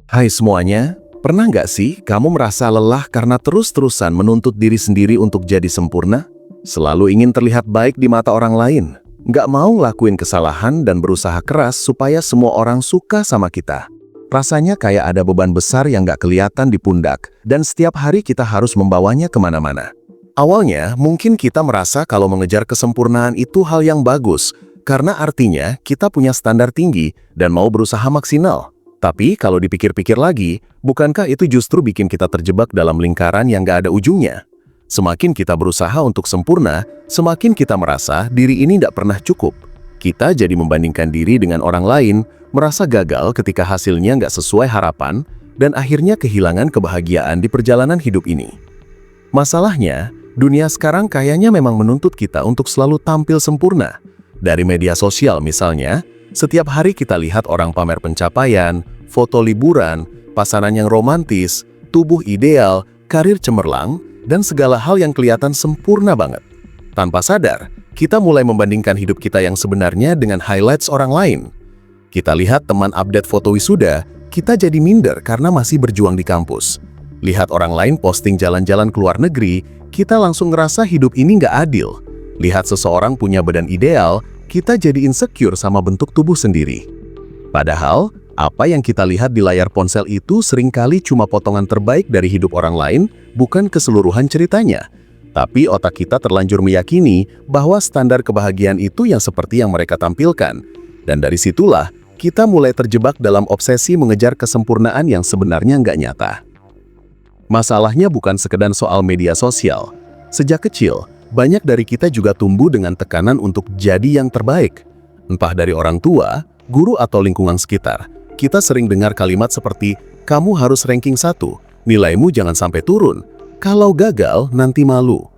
Hai semuanya, pernah nggak sih kamu merasa lelah karena terus-terusan menuntut diri sendiri untuk jadi sempurna? Selalu ingin terlihat baik di mata orang lain, nggak mau ngelakuin kesalahan dan berusaha keras supaya semua orang suka sama kita. Rasanya kayak ada beban besar yang nggak kelihatan di pundak, dan setiap hari kita harus membawanya kemana-mana. Awalnya, mungkin kita merasa kalau mengejar kesempurnaan itu hal yang bagus, karena artinya kita punya standar tinggi dan mau berusaha maksimal. Tapi kalau dipikir-pikir lagi, bukankah itu justru bikin kita terjebak dalam lingkaran yang gak ada ujungnya? Semakin kita berusaha untuk sempurna, semakin kita merasa diri ini gak pernah cukup. Kita jadi membandingkan diri dengan orang lain, merasa gagal ketika hasilnya gak sesuai harapan, dan akhirnya kehilangan kebahagiaan di perjalanan hidup ini. Masalahnya, dunia sekarang kayaknya memang menuntut kita untuk selalu tampil sempurna. Dari media sosial misalnya, setiap hari kita lihat orang pamer pencapaian, foto liburan, pasangan yang romantis, tubuh ideal, karir cemerlang, dan segala hal yang kelihatan sempurna banget. Tanpa sadar, kita mulai membandingkan hidup kita yang sebenarnya dengan highlights orang lain. Kita lihat teman update foto wisuda, kita jadi minder karena masih berjuang di kampus. Lihat orang lain posting jalan-jalan ke luar negeri, kita langsung ngerasa hidup ini nggak adil. Lihat seseorang punya badan ideal, kita jadi insecure sama bentuk tubuh sendiri. Padahal, apa yang kita lihat di layar ponsel itu seringkali cuma potongan terbaik dari hidup orang lain, bukan keseluruhan ceritanya. Tapi otak kita terlanjur meyakini bahwa standar kebahagiaan itu yang seperti yang mereka tampilkan. Dan dari situlah, kita mulai terjebak dalam obsesi mengejar kesempurnaan yang sebenarnya nggak nyata. Masalahnya bukan sekedar soal media sosial. Sejak kecil, banyak dari kita juga tumbuh dengan tekanan untuk jadi yang terbaik. Entah dari orang tua, guru atau lingkungan sekitar. Kita sering dengar kalimat seperti, kamu harus ranking 1, nilaimu jangan sampai turun. Kalau gagal, nanti malu.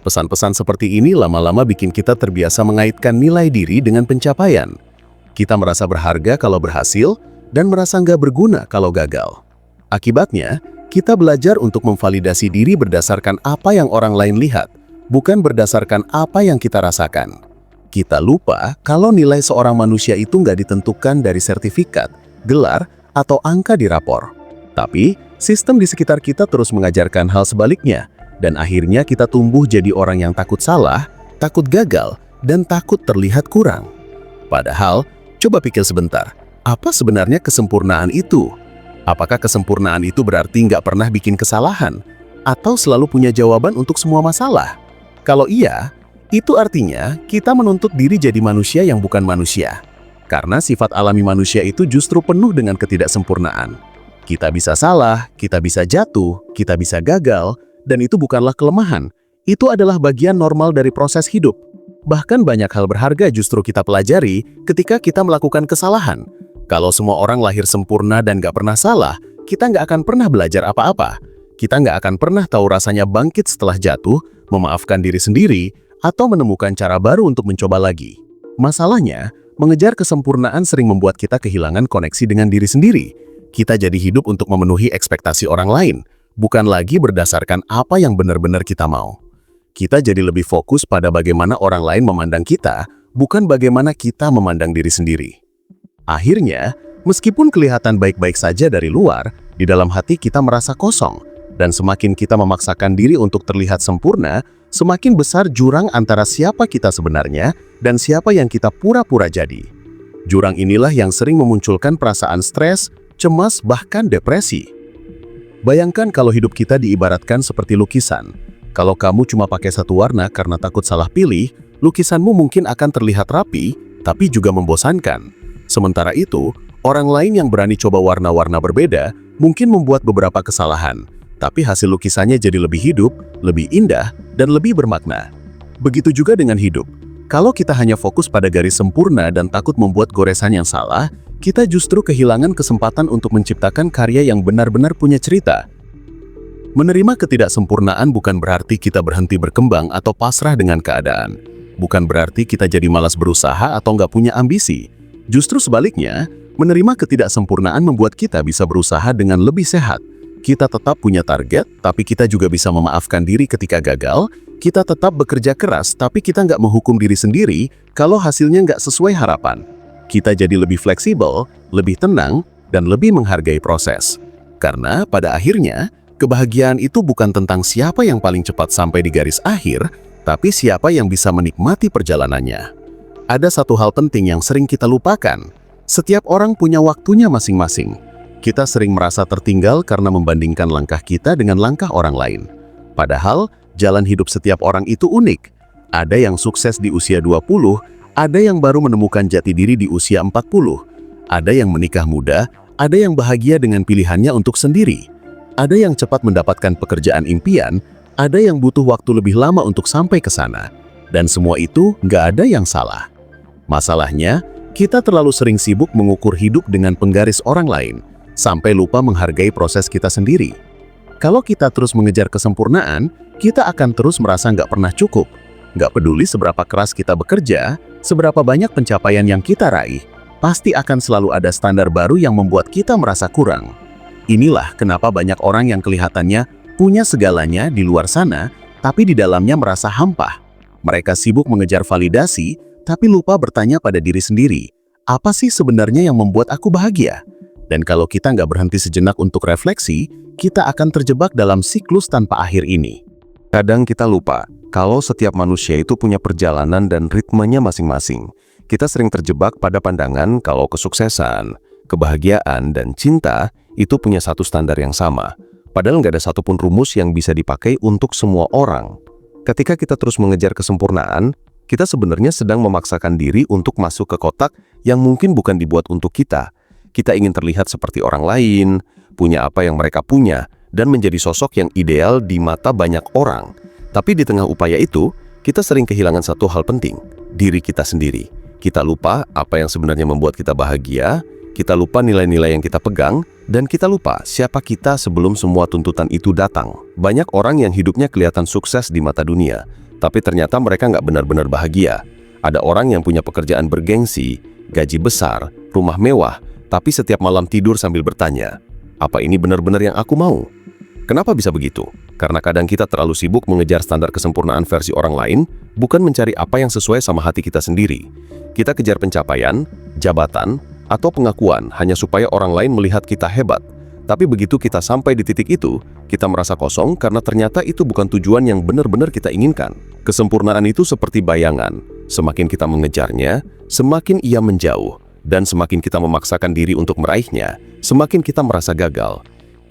Pesan-pesan seperti ini lama-lama bikin kita terbiasa mengaitkan nilai diri dengan pencapaian. Kita merasa berharga kalau berhasil, dan merasa nggak berguna kalau gagal. Akibatnya, kita belajar untuk memvalidasi diri berdasarkan apa yang orang lain lihat, bukan berdasarkan apa yang kita rasakan. Kita lupa kalau nilai seorang manusia itu nggak ditentukan dari sertifikat, gelar, atau angka di rapor. Tapi, sistem di sekitar kita terus mengajarkan hal sebaliknya, dan akhirnya kita tumbuh jadi orang yang takut salah, takut gagal, dan takut terlihat kurang. Padahal, coba pikir sebentar, apa sebenarnya kesempurnaan itu? Apakah kesempurnaan itu berarti nggak pernah bikin kesalahan? Atau selalu punya jawaban untuk semua masalah? Kalau iya, itu artinya kita menuntut diri jadi manusia yang bukan manusia. Karena sifat alami manusia itu justru penuh dengan ketidaksempurnaan. Kita bisa salah, kita bisa jatuh, kita bisa gagal, dan itu bukanlah kelemahan. Itu adalah bagian normal dari proses hidup. Bahkan banyak hal berharga justru kita pelajari ketika kita melakukan kesalahan. Kalau semua orang lahir sempurna dan gak pernah salah, kita gak akan pernah belajar apa-apa. Kita nggak akan pernah tahu rasanya bangkit setelah jatuh, memaafkan diri sendiri, atau menemukan cara baru untuk mencoba lagi. Masalahnya, mengejar kesempurnaan sering membuat kita kehilangan koneksi dengan diri sendiri. Kita jadi hidup untuk memenuhi ekspektasi orang lain, bukan lagi berdasarkan apa yang benar-benar kita mau. Kita jadi lebih fokus pada bagaimana orang lain memandang kita, bukan bagaimana kita memandang diri sendiri. Akhirnya, meskipun kelihatan baik-baik saja dari luar, di dalam hati kita merasa kosong. Dan semakin kita memaksakan diri untuk terlihat sempurna, semakin besar jurang antara siapa kita sebenarnya dan siapa yang kita pura-pura jadi. Jurang inilah yang sering memunculkan perasaan stres, cemas, bahkan depresi. Bayangkan kalau hidup kita diibaratkan seperti lukisan. Kalau kamu cuma pakai satu warna karena takut salah pilih, lukisanmu mungkin akan terlihat rapi, tapi juga membosankan. Sementara itu, orang lain yang berani coba warna-warna berbeda mungkin membuat beberapa kesalahan. Tapi hasil lukisannya jadi lebih hidup, lebih indah, dan lebih bermakna. Begitu juga dengan hidup. Kalau kita hanya fokus pada garis sempurna dan takut membuat goresan yang salah, kita justru kehilangan kesempatan untuk menciptakan karya yang benar-benar punya cerita. Menerima ketidaksempurnaan bukan berarti kita berhenti berkembang atau pasrah dengan keadaan. Bukan berarti kita jadi malas berusaha atau nggak punya ambisi. Justru sebaliknya, menerima ketidaksempurnaan membuat kita bisa berusaha dengan lebih sehat. Kita tetap punya target, tapi kita juga bisa memaafkan diri ketika gagal. Kita tetap bekerja keras, tapi kita nggak menghukum diri sendiri kalau hasilnya nggak sesuai harapan. Kita jadi lebih fleksibel, lebih tenang, dan lebih menghargai proses. Karena pada akhirnya, kebahagiaan itu bukan tentang siapa yang paling cepat sampai di garis akhir, tapi siapa yang bisa menikmati perjalanannya. Ada satu hal penting yang sering kita lupakan. Setiap orang punya waktunya masing-masing. Kita sering merasa tertinggal karena membandingkan langkah kita dengan langkah orang lain. Padahal, jalan hidup setiap orang itu unik. Ada yang sukses di usia 20, ada yang baru menemukan jati diri di usia 40. Ada yang menikah muda, ada yang bahagia dengan pilihannya untuk sendiri. Ada yang cepat mendapatkan pekerjaan impian, ada yang butuh waktu lebih lama untuk sampai ke sana. Dan semua itu nggak ada yang salah. Masalahnya, kita terlalu sering sibuk mengukur hidup dengan penggaris orang lain, sampai lupa menghargai proses kita sendiri. Kalau kita terus mengejar kesempurnaan, kita akan terus merasa nggak pernah cukup. Nggak peduli seberapa keras kita bekerja, seberapa banyak pencapaian yang kita raih, pasti akan selalu ada standar baru yang membuat kita merasa kurang. Inilah kenapa banyak orang yang kelihatannya punya segalanya di luar sana, tapi di dalamnya merasa hampa. Mereka sibuk mengejar validasi, tapi lupa bertanya pada diri sendiri, apa sih sebenarnya yang membuat aku bahagia? Dan kalau kita nggak berhenti sejenak untuk refleksi, kita akan terjebak dalam siklus tanpa akhir ini. Kadang kita lupa, kalau setiap manusia itu punya perjalanan dan ritmenya masing-masing. Kita sering terjebak pada pandangan kalau kesuksesan, kebahagiaan, dan cinta itu punya satu standar yang sama. Padahal nggak ada satupun rumus yang bisa dipakai untuk semua orang. Ketika kita terus mengejar kesempurnaan, kita sebenarnya sedang memaksakan diri untuk masuk ke kotak yang mungkin bukan dibuat untuk kita. Kita ingin terlihat seperti orang lain, punya apa yang mereka punya, dan menjadi sosok yang ideal di mata banyak orang. Tapi di tengah upaya itu, kita sering kehilangan satu hal penting, diri kita sendiri. Kita lupa apa yang sebenarnya membuat kita bahagia, kita lupa nilai-nilai yang kita pegang, dan kita lupa siapa kita sebelum semua tuntutan itu datang. Banyak orang yang hidupnya kelihatan sukses di mata dunia, tapi ternyata mereka nggak benar-benar bahagia. Ada orang yang punya pekerjaan bergengsi, gaji besar, rumah mewah, tapi setiap malam tidur sambil bertanya, apa ini benar-benar yang aku mau? Kenapa bisa begitu? Karena kadang kita terlalu sibuk mengejar standar kesempurnaan versi orang lain, bukan mencari apa yang sesuai sama hati kita sendiri. Kita kejar pencapaian, jabatan, atau pengakuan hanya supaya orang lain melihat kita hebat. Tapi begitu kita sampai di titik itu, kita merasa kosong karena ternyata itu bukan tujuan yang benar-benar kita inginkan. Kesempurnaan itu seperti bayangan. Semakin kita mengejarnya, semakin ia menjauh. Dan semakin kita memaksakan diri untuk meraihnya, semakin kita merasa gagal.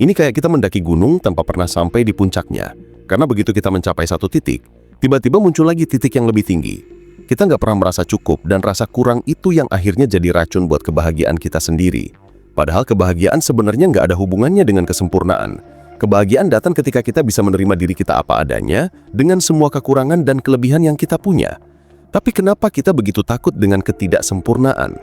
Ini kayak kita mendaki gunung tanpa pernah sampai di puncaknya. Karena begitu kita mencapai satu titik, tiba-tiba muncul lagi titik yang lebih tinggi. Kita nggak pernah merasa cukup dan rasa kurang itu yang akhirnya jadi racun buat kebahagiaan kita sendiri. Padahal kebahagiaan sebenarnya nggak ada hubungannya dengan kesempurnaan. Kebahagiaan datang ketika kita bisa menerima diri kita apa adanya, dengan semua kekurangan dan kelebihan yang kita punya. Tapi kenapa kita begitu takut dengan ketidaksempurnaan?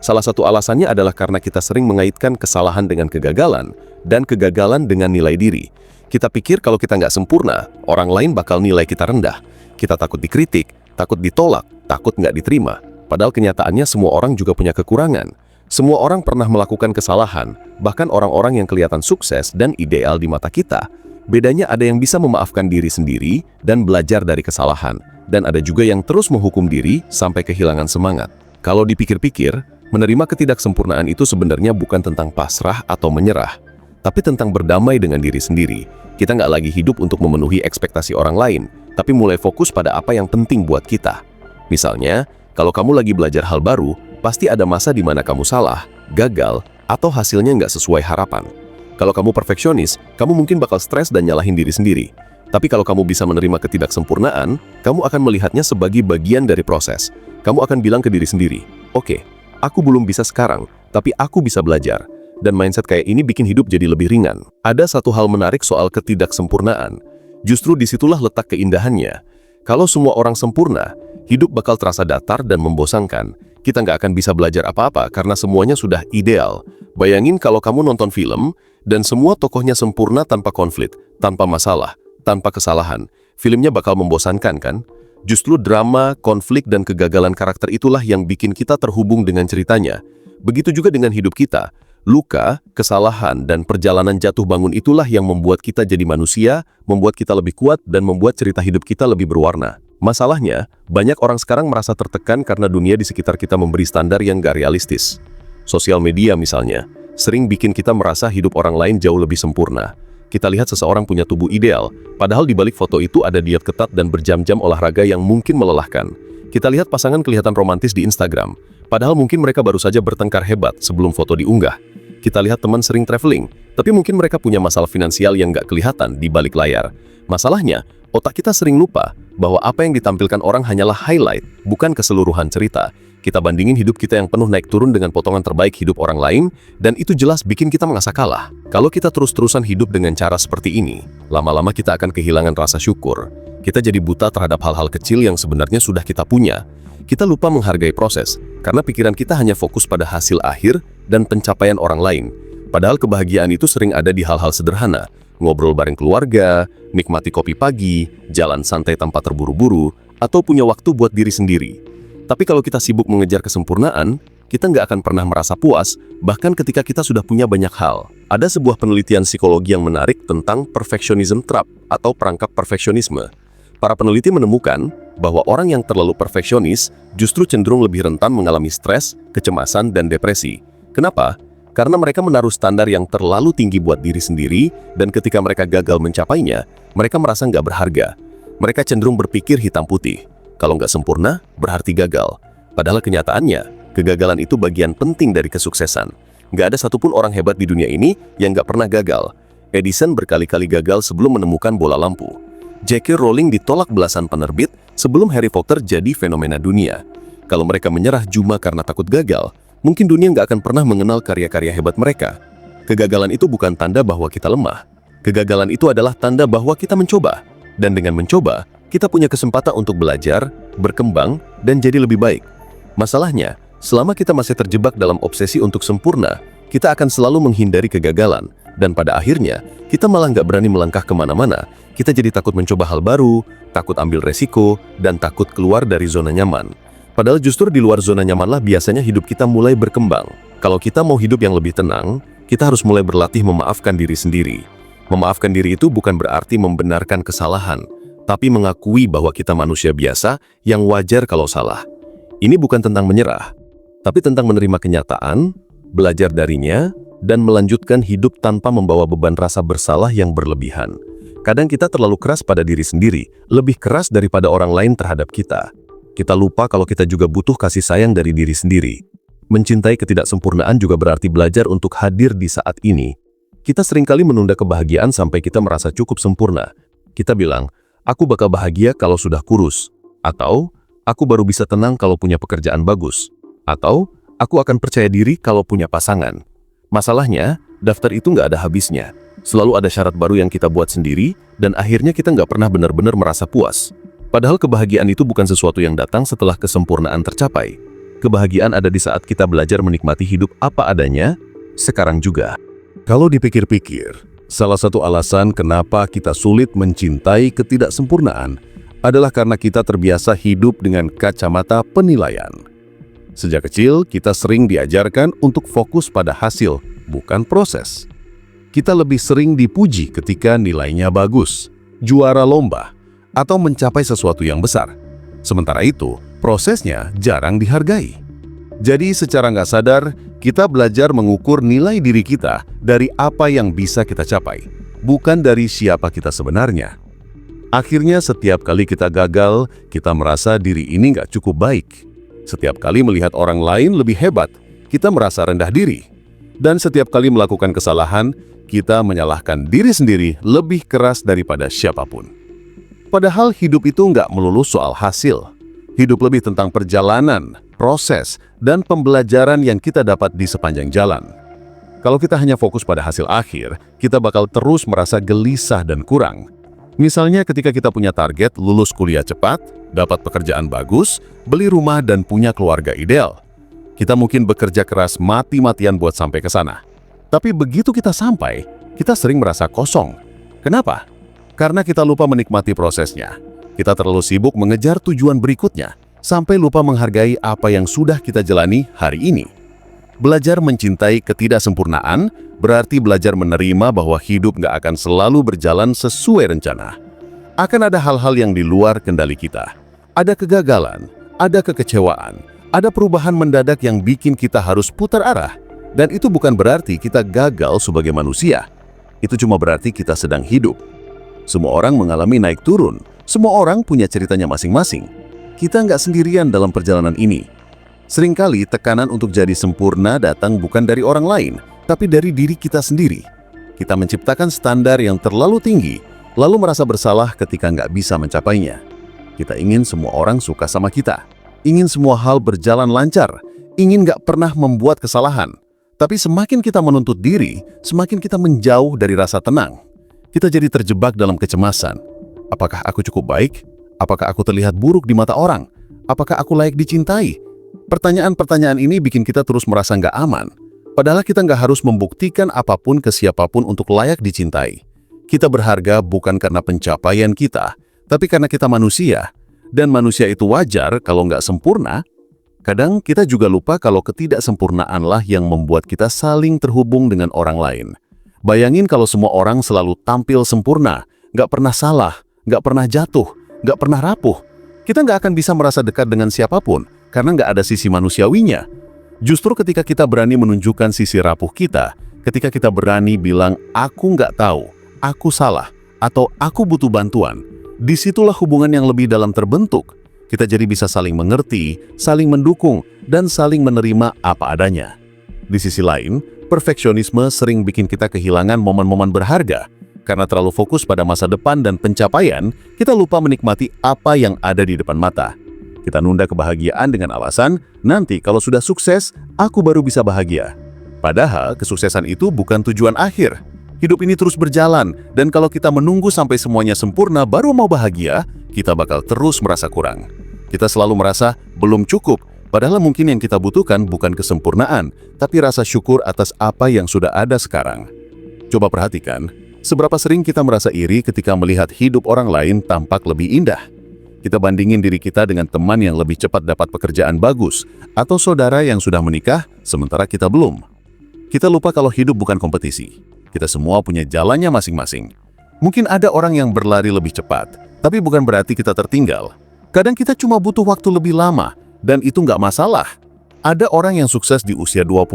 Salah satu alasannya adalah karena kita sering mengaitkan kesalahan dengan kegagalan, dan kegagalan dengan nilai diri. Kita pikir kalau kita nggak sempurna, orang lain bakal nilai kita rendah. Kita takut dikritik, takut ditolak, takut nggak diterima. Padahal kenyataannya semua orang juga punya kekurangan. Semua orang pernah melakukan kesalahan, bahkan orang-orang yang kelihatan sukses dan ideal di mata kita. Bedanya ada yang bisa memaafkan diri sendiri dan belajar dari kesalahan, dan ada juga yang terus menghukum diri sampai kehilangan semangat. Kalau dipikir-pikir, menerima ketidaksempurnaan itu sebenarnya bukan tentang pasrah atau menyerah, tapi tentang berdamai dengan diri sendiri. Kita nggak lagi hidup untuk memenuhi ekspektasi orang lain, tapi mulai fokus pada apa yang penting buat kita. Misalnya, kalau kamu lagi belajar hal baru, pasti ada masa di mana kamu salah, gagal, atau hasilnya nggak sesuai harapan. Kalau kamu perfeksionis, kamu mungkin bakal stres dan nyalahin diri sendiri. Tapi kalau kamu bisa menerima ketidaksempurnaan, kamu akan melihatnya sebagai bagian dari proses. Kamu akan bilang ke diri sendiri, oke, aku belum bisa sekarang, tapi aku bisa belajar. Dan mindset kayak ini bikin hidup jadi lebih ringan. Ada satu hal menarik soal ketidaksempurnaan. Justru disitulah letak keindahannya. Kalau semua orang sempurna, hidup bakal terasa datar dan membosankan. Kita nggak akan bisa belajar apa-apa karena semuanya sudah ideal. Bayangin kalau kamu nonton film, dan semua tokohnya sempurna tanpa konflik, tanpa masalah, tanpa kesalahan. Filmnya bakal membosankan kan? Justru drama, konflik, dan kegagalan karakter itulah yang bikin kita terhubung dengan ceritanya. Begitu juga dengan hidup kita. Luka, kesalahan, dan perjalanan jatuh bangun itulah yang membuat kita jadi manusia, membuat kita lebih kuat, dan membuat cerita hidup kita lebih berwarna. Masalahnya, banyak orang sekarang merasa tertekan karena dunia di sekitar kita memberi standar yang gak realistis. Sosial media misalnya, sering bikin kita merasa hidup orang lain jauh lebih sempurna. Kita lihat seseorang punya tubuh ideal, padahal di balik foto itu ada diet ketat dan berjam-jam olahraga yang mungkin melelahkan. Kita lihat pasangan kelihatan romantis di Instagram, padahal mungkin mereka baru saja bertengkar hebat sebelum foto diunggah. Kita lihat teman sering traveling, tapi mungkin mereka punya masalah finansial yang nggak kelihatan di balik layar. Masalahnya, otak kita sering lupa bahwa apa yang ditampilkan orang hanyalah highlight, bukan keseluruhan cerita. Kita bandingin hidup kita yang penuh naik turun dengan potongan terbaik hidup orang lain, dan itu jelas bikin kita merasa kalah. Kalau kita terus-terusan hidup dengan cara seperti ini, lama-lama kita akan kehilangan rasa syukur. Kita jadi buta terhadap hal-hal kecil yang sebenarnya sudah kita punya. Kita lupa menghargai proses, karena pikiran kita hanya fokus pada hasil akhir dan pencapaian orang lain. Padahal kebahagiaan itu sering ada di hal-hal sederhana. Ngobrol bareng keluarga, nikmati kopi pagi, jalan santai tanpa terburu-buru, atau punya waktu buat diri sendiri. Tapi kalau kita sibuk mengejar kesempurnaan, kita nggak akan pernah merasa puas, bahkan ketika kita sudah punya banyak hal. Ada sebuah penelitian psikologi yang menarik tentang perfectionism trap atau perangkap perfeksionisme. Para peneliti menemukan bahwa orang yang terlalu perfeksionis justru cenderung lebih rentan mengalami stres, kecemasan, dan depresi. Kenapa? Karena mereka menaruh standar yang terlalu tinggi buat diri sendiri, dan ketika mereka gagal mencapainya, mereka merasa nggak berharga. Mereka cenderung berpikir hitam putih. Kalau nggak sempurna, berarti gagal. Padahal kenyataannya, kegagalan itu bagian penting dari kesuksesan. Nggak ada satupun orang hebat di dunia ini yang nggak pernah gagal. Edison berkali-kali gagal sebelum menemukan bola lampu. J.K. Rowling ditolak belasan penerbit sebelum Harry Potter jadi fenomena dunia. Kalau mereka menyerah cuma karena takut gagal, mungkin dunia nggak akan pernah mengenal karya-karya hebat mereka. Kegagalan itu bukan tanda bahwa kita lemah. Kegagalan itu adalah tanda bahwa kita mencoba. Dan dengan mencoba, kita punya kesempatan untuk belajar, berkembang, dan jadi lebih baik. Masalahnya, selama kita masih terjebak dalam obsesi untuk sempurna, kita akan selalu menghindari kegagalan. Dan pada akhirnya, kita malah nggak berani melangkah kemana-mana. Kita jadi takut mencoba hal baru, takut ambil resiko, dan takut keluar dari zona nyaman. Padahal justru di luar zona nyamanlah biasanya hidup kita mulai berkembang. Kalau kita mau hidup yang lebih tenang, kita harus mulai berlatih memaafkan diri sendiri. Memaafkan diri itu bukan berarti membenarkan kesalahan, tapi mengakui bahwa kita manusia biasa yang wajar kalau salah. Ini bukan tentang menyerah, tapi tentang menerima kenyataan, belajar darinya, dan melanjutkan hidup tanpa membawa beban rasa bersalah yang berlebihan. Kadang kita terlalu keras pada diri sendiri, lebih keras daripada orang lain terhadap kita. Kita lupa kalau kita juga butuh kasih sayang dari diri sendiri. Mencintai ketidaksempurnaan juga berarti belajar untuk hadir di saat ini. Kita seringkali menunda kebahagiaan sampai kita merasa cukup sempurna. Kita bilang, aku bakal bahagia kalau sudah kurus. Atau, aku baru bisa tenang kalau punya pekerjaan bagus. Atau, aku akan percaya diri kalau punya pasangan. Masalahnya, daftar itu nggak ada habisnya. Selalu ada syarat baru yang kita buat sendiri, dan akhirnya kita nggak pernah benar-benar merasa puas. Padahal kebahagiaan itu bukan sesuatu yang datang setelah kesempurnaan tercapai. Kebahagiaan ada di saat kita belajar menikmati hidup apa adanya, sekarang juga. Kalau dipikir-pikir, salah satu alasan kenapa kita sulit mencintai ketidaksempurnaan adalah karena kita terbiasa hidup dengan kacamata penilaian. Sejak kecil, kita sering diajarkan untuk fokus pada hasil, bukan proses. Kita lebih sering dipuji ketika nilainya bagus, juara lomba, atau mencapai sesuatu yang besar. Sementara itu, prosesnya jarang dihargai. Jadi secara nggak sadar, kita belajar mengukur nilai diri kita dari apa yang bisa kita capai, bukan dari siapa kita sebenarnya. Akhirnya setiap kali kita gagal, kita merasa diri ini nggak cukup baik. Setiap kali melihat orang lain lebih hebat, kita merasa rendah diri. Dan setiap kali melakukan kesalahan, kita menyalahkan diri sendiri lebih keras daripada siapapun. Padahal hidup itu nggak melulu soal hasil. Hidup lebih tentang perjalanan, proses, dan pembelajaran yang kita dapat di sepanjang jalan. Kalau kita hanya fokus pada hasil akhir, kita bakal terus merasa gelisah dan kurang. Misalnya ketika kita punya target lulus kuliah cepat, dapat pekerjaan bagus, beli rumah, dan punya keluarga ideal. Kita mungkin bekerja keras mati-matian buat sampai ke sana. Tapi begitu kita sampai, kita sering merasa kosong. Kenapa? Karena kita lupa menikmati prosesnya. Kita terlalu sibuk mengejar tujuan berikutnya, sampai lupa menghargai apa yang sudah kita jalani hari ini. Belajar mencintai ketidaksempurnaan berarti belajar menerima bahwa hidup nggak akan selalu berjalan sesuai rencana. Akan ada hal-hal yang di luar kendali kita. Ada kegagalan, ada kekecewaan, ada perubahan mendadak yang bikin kita harus putar arah. Dan itu bukan berarti kita gagal sebagai manusia. Itu cuma berarti kita sedang hidup. Semua orang mengalami naik turun. Semua orang punya ceritanya masing-masing. Kita nggak sendirian dalam perjalanan ini. Seringkali tekanan untuk jadi sempurna datang bukan dari orang lain, tapi dari diri kita sendiri. Kita menciptakan standar yang terlalu tinggi, lalu merasa bersalah ketika nggak bisa mencapainya. Kita ingin semua orang suka sama kita. Ingin semua hal berjalan lancar. Ingin nggak pernah membuat kesalahan. Tapi semakin kita menuntut diri, semakin kita menjauh dari rasa tenang. Kita jadi terjebak dalam kecemasan. Apakah aku cukup baik? Apakah aku terlihat buruk di mata orang? Apakah aku layak dicintai? Pertanyaan-pertanyaan ini bikin kita terus merasa nggak aman. Padahal kita nggak harus membuktikan apapun ke siapapun untuk layak dicintai. Kita berharga bukan karena pencapaian kita, tapi karena kita manusia. Dan manusia itu wajar kalau nggak sempurna. Kadang kita juga lupa kalau ketidaksempurnaanlah yang membuat kita saling terhubung dengan orang lain. Bayangin kalau semua orang selalu tampil sempurna, nggak pernah salah, nggak pernah jatuh, nggak pernah rapuh. Kita nggak akan bisa merasa dekat dengan siapapun, karena nggak ada sisi manusiawinya. Justru ketika kita berani menunjukkan sisi rapuh kita, ketika kita berani bilang, aku nggak tahu, aku salah, atau aku butuh bantuan, disitulah hubungan yang lebih dalam terbentuk. Kita jadi bisa saling mengerti, saling mendukung, dan saling menerima apa adanya. Di sisi lain, perfeksionisme sering bikin kita kehilangan momen-momen berharga. Karena terlalu fokus pada masa depan dan pencapaian, kita lupa menikmati apa yang ada di depan mata. Kita nunda kebahagiaan dengan alasan, nanti kalau sudah sukses, aku baru bisa bahagia. Padahal kesuksesan itu bukan tujuan akhir. Hidup ini terus berjalan, dan kalau kita menunggu sampai semuanya sempurna baru mau bahagia, kita bakal terus merasa kurang. Kita selalu merasa belum cukup, padahal mungkin yang kita butuhkan bukan kesempurnaan, tapi rasa syukur atas apa yang sudah ada sekarang. Coba perhatikan, seberapa sering kita merasa iri ketika melihat hidup orang lain tampak lebih indah. Kita bandingin diri kita dengan teman yang lebih cepat dapat pekerjaan bagus, atau saudara yang sudah menikah, sementara kita belum. Kita lupa kalau hidup bukan kompetisi. Kita semua punya jalannya masing-masing. Mungkin ada orang yang berlari lebih cepat, tapi bukan berarti kita tertinggal. Kadang kita cuma butuh waktu lebih lama, dan itu nggak masalah. Ada orang yang sukses di usia 20,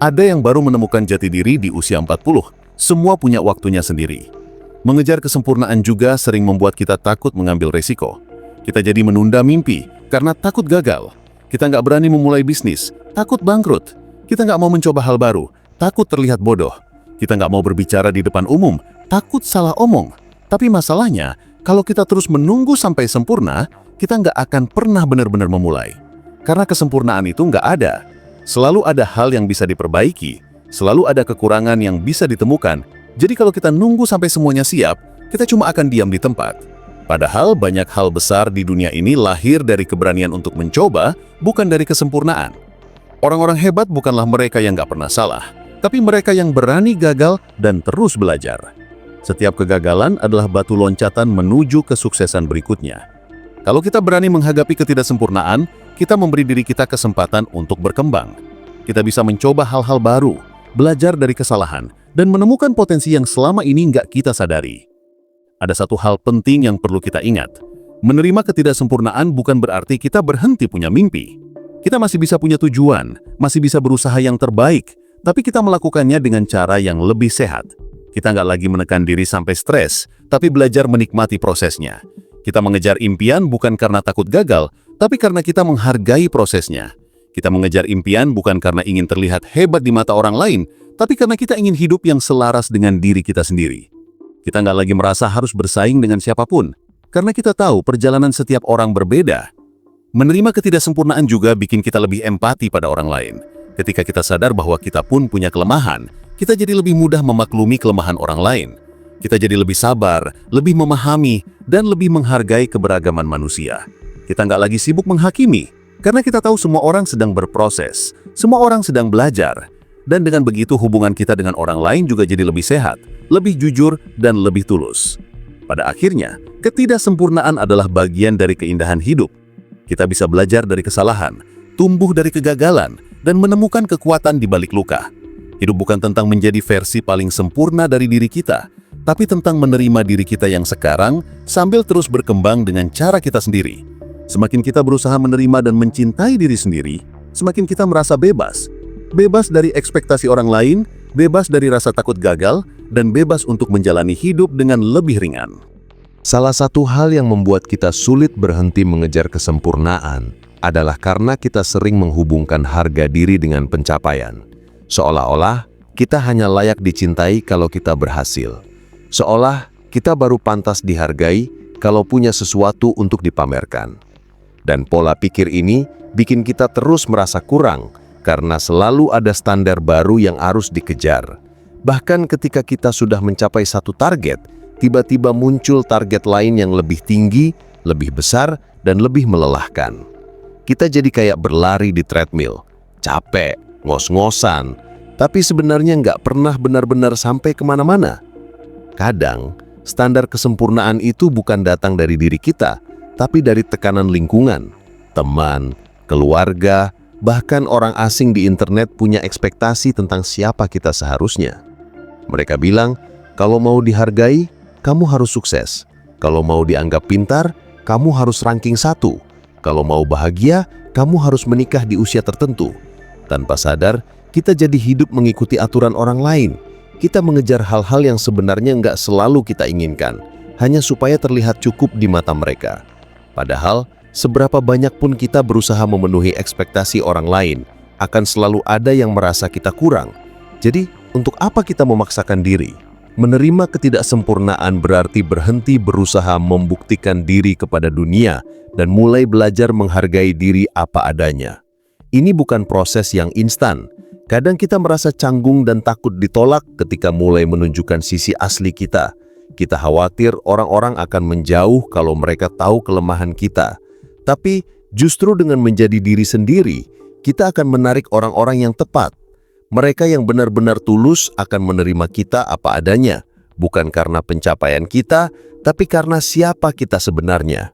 ada yang baru menemukan jati diri di usia 40. Semua punya waktunya sendiri. Mengejar kesempurnaan juga sering membuat kita takut mengambil resiko. Kita jadi menunda mimpi karena takut gagal. Kita nggak berani memulai bisnis, takut bangkrut. Kita nggak mau mencoba hal baru, takut terlihat bodoh. Kita nggak mau berbicara di depan umum, takut salah omong. Tapi masalahnya, kalau kita terus menunggu sampai sempurna, kita nggak akan pernah benar-benar memulai. Karena kesempurnaan itu nggak ada. Selalu ada hal yang bisa diperbaiki, selalu ada kekurangan yang bisa ditemukan. Jadi kalau kita nunggu sampai semuanya siap, kita cuma akan diam di tempat. Padahal banyak hal besar di dunia ini lahir dari keberanian untuk mencoba, bukan dari kesempurnaan. Orang-orang hebat bukanlah mereka yang nggak pernah salah, tapi mereka yang berani gagal dan terus belajar. Setiap kegagalan adalah batu loncatan menuju kesuksesan berikutnya. Kalau kita berani menghadapi ketidaksempurnaan, kita memberi diri kita kesempatan untuk berkembang. Kita bisa mencoba hal-hal baru, belajar dari kesalahan, dan menemukan potensi yang selama ini nggak kita sadari. Ada satu hal penting yang perlu kita ingat. Menerima ketidaksempurnaan bukan berarti kita berhenti punya mimpi. Kita masih bisa punya tujuan, masih bisa berusaha yang terbaik, tapi kita melakukannya dengan cara yang lebih sehat. Kita nggak lagi menekan diri sampai stres, tapi belajar menikmati prosesnya. Kita mengejar impian bukan karena takut gagal, tapi karena kita menghargai prosesnya. Kita mengejar impian bukan karena ingin terlihat hebat di mata orang lain, tapi karena kita ingin hidup yang selaras dengan diri kita sendiri. Kita nggak lagi merasa harus bersaing dengan siapapun, karena kita tahu perjalanan setiap orang berbeda. Menerima ketidaksempurnaan juga bikin kita lebih empati pada orang lain. Ketika kita sadar bahwa kita pun punya kelemahan, kita jadi lebih mudah memaklumi kelemahan orang lain. Kita jadi lebih sabar, lebih memahami, dan lebih menghargai keberagaman manusia. Kita nggak lagi sibuk menghakimi, karena kita tahu semua orang sedang berproses, semua orang sedang belajar. Dan dengan begitu hubungan kita dengan orang lain juga jadi lebih sehat, lebih jujur, dan lebih tulus. Pada akhirnya, ketidaksempurnaan adalah bagian dari keindahan hidup. Kita bisa belajar dari kesalahan, tumbuh dari kegagalan, dan menemukan kekuatan di balik luka. Hidup bukan tentang menjadi versi paling sempurna dari diri kita, tapi tentang menerima diri kita yang sekarang sambil terus berkembang dengan cara kita sendiri. Semakin kita berusaha menerima dan mencintai diri sendiri, semakin kita merasa bebas. Bebas dari ekspektasi orang lain, bebas dari rasa takut gagal, dan bebas untuk menjalani hidup dengan lebih ringan. Salah satu hal yang membuat kita sulit berhenti mengejar kesempurnaan adalah karena kita sering menghubungkan harga diri dengan pencapaian. Seolah-olah kita hanya layak dicintai kalau kita berhasil. Seolah kita baru pantas dihargai kalau punya sesuatu untuk dipamerkan. Dan pola pikir ini bikin kita terus merasa kurang karena selalu ada standar baru yang harus dikejar. Bahkan ketika kita sudah mencapai satu target, tiba-tiba muncul target lain yang lebih tinggi, lebih besar, dan lebih melelahkan. Kita jadi kayak berlari di treadmill, capek, ngos-ngosan, tapi sebenarnya nggak pernah benar-benar sampai kemana-mana. Kadang, standar kesempurnaan itu bukan datang dari diri kita, tapi dari tekanan lingkungan, teman, keluarga, bahkan orang asing di internet punya ekspektasi tentang siapa kita seharusnya. Mereka bilang, kalau mau dihargai, kamu harus sukses. Kalau mau dianggap pintar, kamu harus ranking 1. Kalau mau bahagia, kamu harus menikah di usia tertentu. Tanpa sadar, kita jadi hidup mengikuti aturan orang lain. Kita mengejar hal-hal yang sebenarnya nggak selalu kita inginkan, hanya supaya terlihat cukup di mata mereka. Padahal, seberapa banyak pun kita berusaha memenuhi ekspektasi orang lain, akan selalu ada yang merasa kita kurang. Jadi, untuk apa kita memaksakan diri? Menerima ketidaksempurnaan berarti berhenti berusaha membuktikan diri kepada dunia dan mulai belajar menghargai diri apa adanya. Ini bukan proses yang instan. Kadang kita merasa canggung dan takut ditolak ketika mulai menunjukkan sisi asli kita. Kita khawatir orang-orang akan menjauh kalau mereka tahu kelemahan kita. Tapi justru dengan menjadi diri sendiri, kita akan menarik orang-orang yang tepat. Mereka yang benar-benar tulus akan menerima kita apa adanya, bukan karena pencapaian kita, tapi karena siapa kita sebenarnya.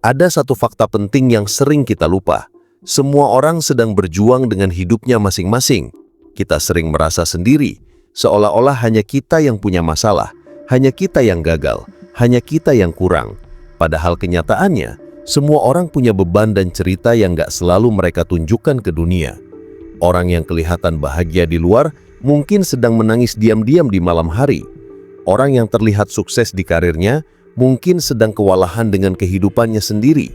Ada satu fakta penting yang sering kita lupa. Semua orang sedang berjuang dengan hidupnya masing-masing. Kita sering merasa sendiri, seolah-olah hanya kita yang punya masalah, hanya kita yang gagal, hanya kita yang kurang. Padahal kenyataannya, semua orang punya beban dan cerita yang gak selalu mereka tunjukkan ke dunia. Orang yang kelihatan bahagia di luar mungkin sedang menangis diam-diam di malam hari. Orang yang terlihat sukses di karirnya mungkin sedang kewalahan dengan kehidupannya sendiri.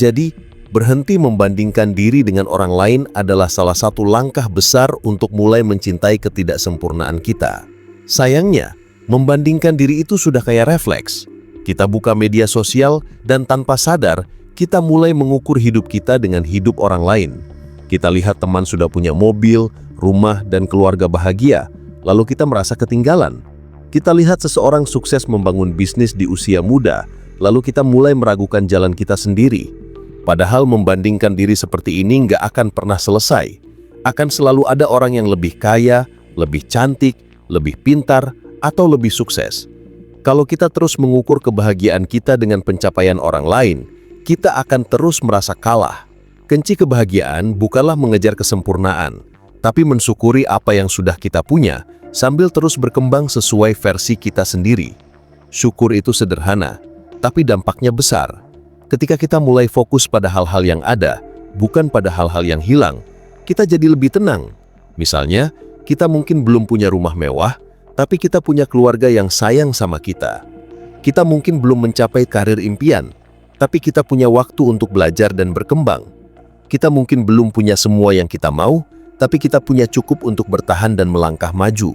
Jadi, berhenti membandingkan diri dengan orang lain adalah salah satu langkah besar untuk mulai mencintai ketidaksempurnaan kita. Sayangnya, membandingkan diri itu sudah kayak refleks. Kita buka media sosial dan tanpa sadar, kita mulai mengukur hidup kita dengan hidup orang lain. Kita lihat teman sudah punya mobil, rumah, dan keluarga bahagia, lalu kita merasa ketinggalan. Kita lihat seseorang sukses membangun bisnis di usia muda, lalu kita mulai meragukan jalan kita sendiri. Padahal membandingkan diri seperti ini nggak akan pernah selesai. Akan selalu ada orang yang lebih kaya, lebih cantik, lebih pintar, atau lebih sukses. Kalau kita terus mengukur kebahagiaan kita dengan pencapaian orang lain, kita akan terus merasa kalah. Kunci kebahagiaan bukanlah mengejar kesempurnaan, tapi mensyukuri apa yang sudah kita punya, sambil terus berkembang sesuai versi kita sendiri. Syukur itu sederhana, tapi dampaknya besar. Ketika kita mulai fokus pada hal-hal yang ada, bukan pada hal-hal yang hilang, kita jadi lebih tenang. Misalnya, kita mungkin belum punya rumah mewah, tapi kita punya keluarga yang sayang sama kita. Kita mungkin belum mencapai karir impian, tapi kita punya waktu untuk belajar dan berkembang. Kita mungkin belum punya semua yang kita mau, tapi kita punya cukup untuk bertahan dan melangkah maju.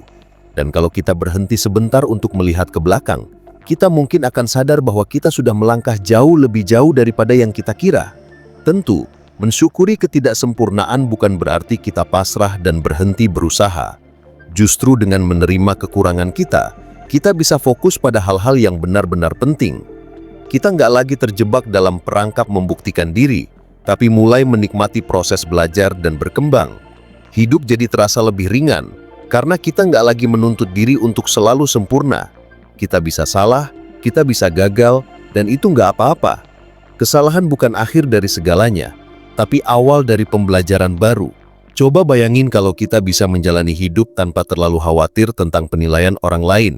Dan kalau kita berhenti sebentar untuk melihat ke belakang, kita mungkin akan sadar bahwa kita sudah melangkah jauh lebih jauh daripada yang kita kira. Tentu, mensyukuri ketidaksempurnaan bukan berarti kita pasrah dan berhenti berusaha. Justru dengan menerima kekurangan kita, kita bisa fokus pada hal-hal yang benar-benar penting. Kita nggak lagi terjebak dalam perangkap membuktikan diri, tapi mulai menikmati proses belajar dan berkembang. Hidup jadi terasa lebih ringan, karena kita nggak lagi menuntut diri untuk selalu sempurna. Kita bisa salah, kita bisa gagal, dan itu nggak apa-apa. Kesalahan bukan akhir dari segalanya, tapi awal dari pembelajaran baru. Coba bayangin kalau kita bisa menjalani hidup tanpa terlalu khawatir tentang penilaian orang lain.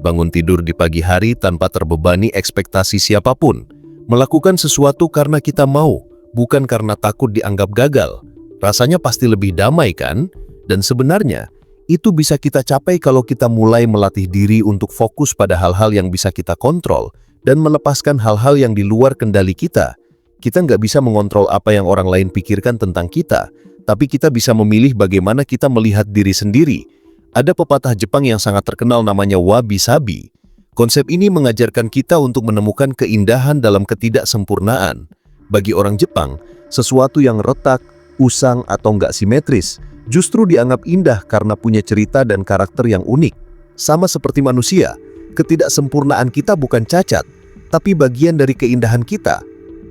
Bangun tidur di pagi hari tanpa terbebani ekspektasi siapapun. Melakukan sesuatu karena kita mau, bukan karena takut dianggap gagal. Rasanya pasti lebih damai kan? Dan sebenarnya, itu bisa kita capai kalau kita mulai melatih diri untuk fokus pada hal-hal yang bisa kita kontrol dan melepaskan hal-hal yang di luar kendali kita. Kita nggak bisa mengontrol apa yang orang lain pikirkan tentang kita, tapi kita bisa memilih bagaimana kita melihat diri sendiri. Ada pepatah Jepang yang sangat terkenal namanya wabi-sabi. Konsep ini mengajarkan kita untuk menemukan keindahan dalam ketidaksempurnaan. Bagi orang Jepang, sesuatu yang retak, usang, atau nggak simetris justru dianggap indah karena punya cerita dan karakter yang unik. Sama seperti manusia, ketidaksempurnaan kita bukan cacat, tapi bagian dari keindahan kita.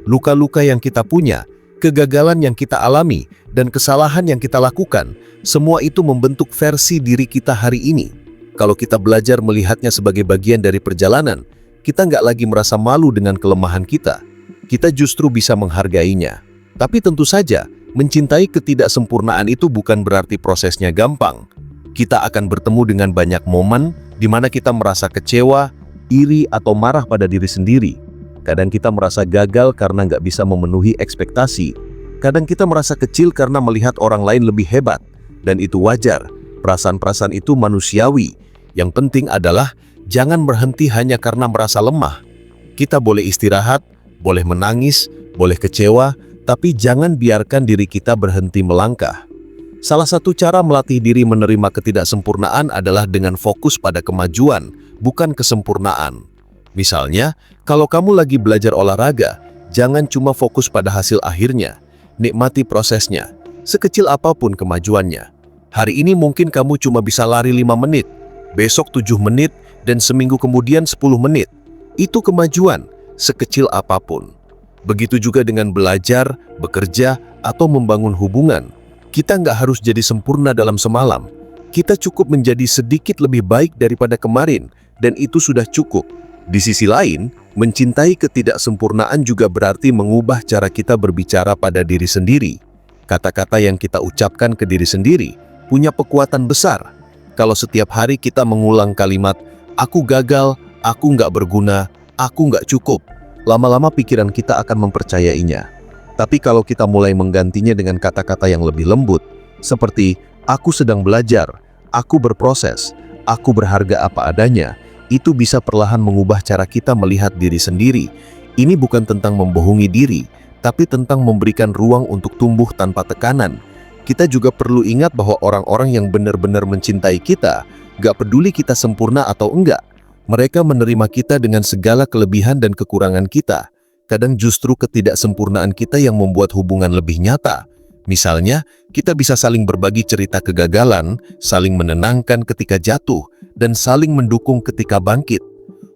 Luka-luka yang kita punya, kegagalan yang kita alami, dan kesalahan yang kita lakukan, semua itu membentuk versi diri kita hari ini. Kalau kita belajar melihatnya sebagai bagian dari perjalanan, kita nggak lagi merasa malu dengan kelemahan kita. Kita justru bisa menghargainya. Tapi tentu saja, mencintai ketidaksempurnaan itu bukan berarti prosesnya gampang. Kita akan bertemu dengan banyak momen di mana kita merasa kecewa, iri, atau marah pada diri sendiri. Kadang kita merasa gagal karena nggak bisa memenuhi ekspektasi. Kadang kita merasa kecil karena melihat orang lain lebih hebat. Dan itu wajar. Perasaan-perasaan itu manusiawi. Yang penting adalah jangan berhenti hanya karena merasa lemah. Kita boleh istirahat, boleh menangis, boleh kecewa, tapi jangan biarkan diri kita berhenti melangkah. Salah satu cara melatih diri menerima ketidaksempurnaan adalah dengan fokus pada kemajuan, bukan kesempurnaan. Misalnya, kalau kamu lagi belajar olahraga, jangan cuma fokus pada hasil akhirnya. Nikmati prosesnya, sekecil apapun kemajuannya. Hari ini mungkin kamu cuma bisa lari 5 menit, besok 7 menit, dan seminggu kemudian 10 menit. Itu kemajuan, sekecil apapun. Begitu juga dengan belajar, bekerja, atau membangun hubungan. Kita nggak harus jadi sempurna dalam semalam. Kita cukup menjadi sedikit lebih baik daripada kemarin, dan itu sudah cukup. Di sisi lain, mencintai ketidaksempurnaan juga berarti mengubah cara kita berbicara pada diri sendiri. Kata-kata yang kita ucapkan ke diri sendiri punya kekuatan besar. Kalau setiap hari kita mengulang kalimat, "Aku gagal, aku nggak berguna, aku nggak cukup," lama-lama pikiran kita akan mempercayainya. Tapi kalau kita mulai menggantinya dengan kata-kata yang lebih lembut, seperti "Aku sedang belajar, aku berproses, aku berharga apa adanya," itu bisa perlahan mengubah cara kita melihat diri sendiri. Ini bukan tentang membohongi diri, tapi tentang memberikan ruang untuk tumbuh tanpa tekanan. Kita juga perlu ingat bahwa orang-orang yang benar-benar mencintai kita, gak peduli kita sempurna atau enggak. Mereka menerima kita dengan segala kelebihan dan kekurangan kita. Kadang justru ketidaksempurnaan kita yang membuat hubungan lebih nyata. Misalnya, kita bisa saling berbagi cerita kegagalan, saling menenangkan ketika jatuh, dan saling mendukung ketika bangkit.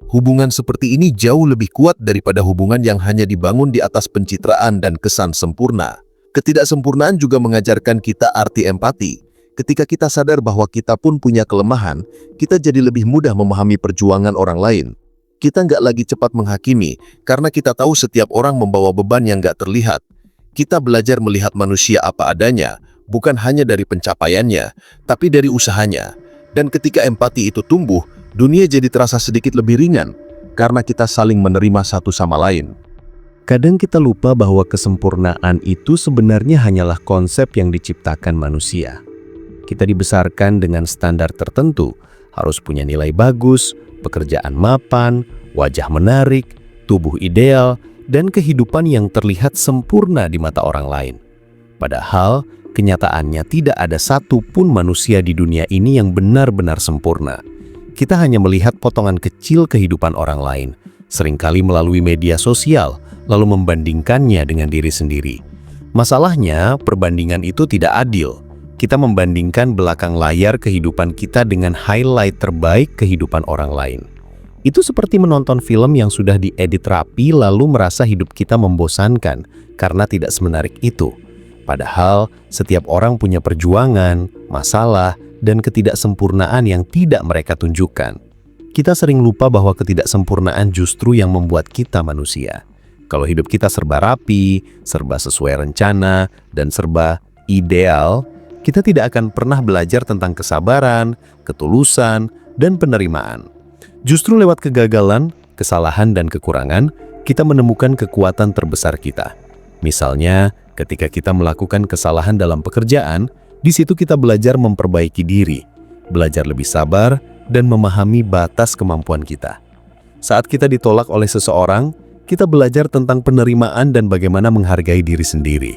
Hubungan seperti ini jauh lebih kuat daripada hubungan yang hanya dibangun di atas pencitraan dan kesan sempurna. Ketidaksempurnaan juga mengajarkan kita arti empati. Ketika kita sadar bahwa kita pun punya kelemahan, kita jadi lebih mudah memahami perjuangan orang lain. Kita nggak lagi cepat menghakimi, karena kita tahu setiap orang membawa beban yang nggak terlihat. Kita belajar melihat manusia apa adanya, bukan hanya dari pencapaiannya, tapi dari usahanya. Dan ketika empati itu tumbuh, dunia jadi terasa sedikit lebih ringan, karena kita saling menerima satu sama lain. Kadang kita lupa bahwa kesempurnaan itu sebenarnya hanyalah konsep yang diciptakan manusia. Kita dibesarkan dengan standar tertentu, harus punya nilai bagus, pekerjaan mapan, wajah menarik, tubuh ideal, dan kehidupan yang terlihat sempurna di mata orang lain. Padahal, kenyataannya tidak ada satu pun manusia di dunia ini yang benar-benar sempurna. Kita hanya melihat potongan kecil kehidupan orang lain, seringkali melalui media sosial, lalu membandingkannya dengan diri sendiri. Masalahnya, perbandingan itu tidak adil. Kita membandingkan belakang layar kehidupan kita dengan highlight terbaik kehidupan orang lain. Itu seperti menonton film yang sudah diedit rapi lalu merasa hidup kita membosankan karena tidak semenarik itu. Padahal setiap orang punya perjuangan, masalah, dan ketidaksempurnaan yang tidak mereka tunjukkan. Kita sering lupa bahwa ketidaksempurnaan justru yang membuat kita manusia. Kalau hidup kita serba rapi, serba sesuai rencana, dan serba ideal, kita tidak akan pernah belajar tentang kesabaran, ketulusan, dan penerimaan. Justru lewat kegagalan, kesalahan, dan kekurangan, kita menemukan kekuatan terbesar kita. Misalnya, Ketika kita melakukan kesalahan dalam pekerjaan, di situ kita belajar memperbaiki diri, belajar lebih sabar, dan memahami batas kemampuan kita. Saat kita ditolak oleh seseorang, kita belajar tentang penerimaan dan bagaimana menghargai diri sendiri.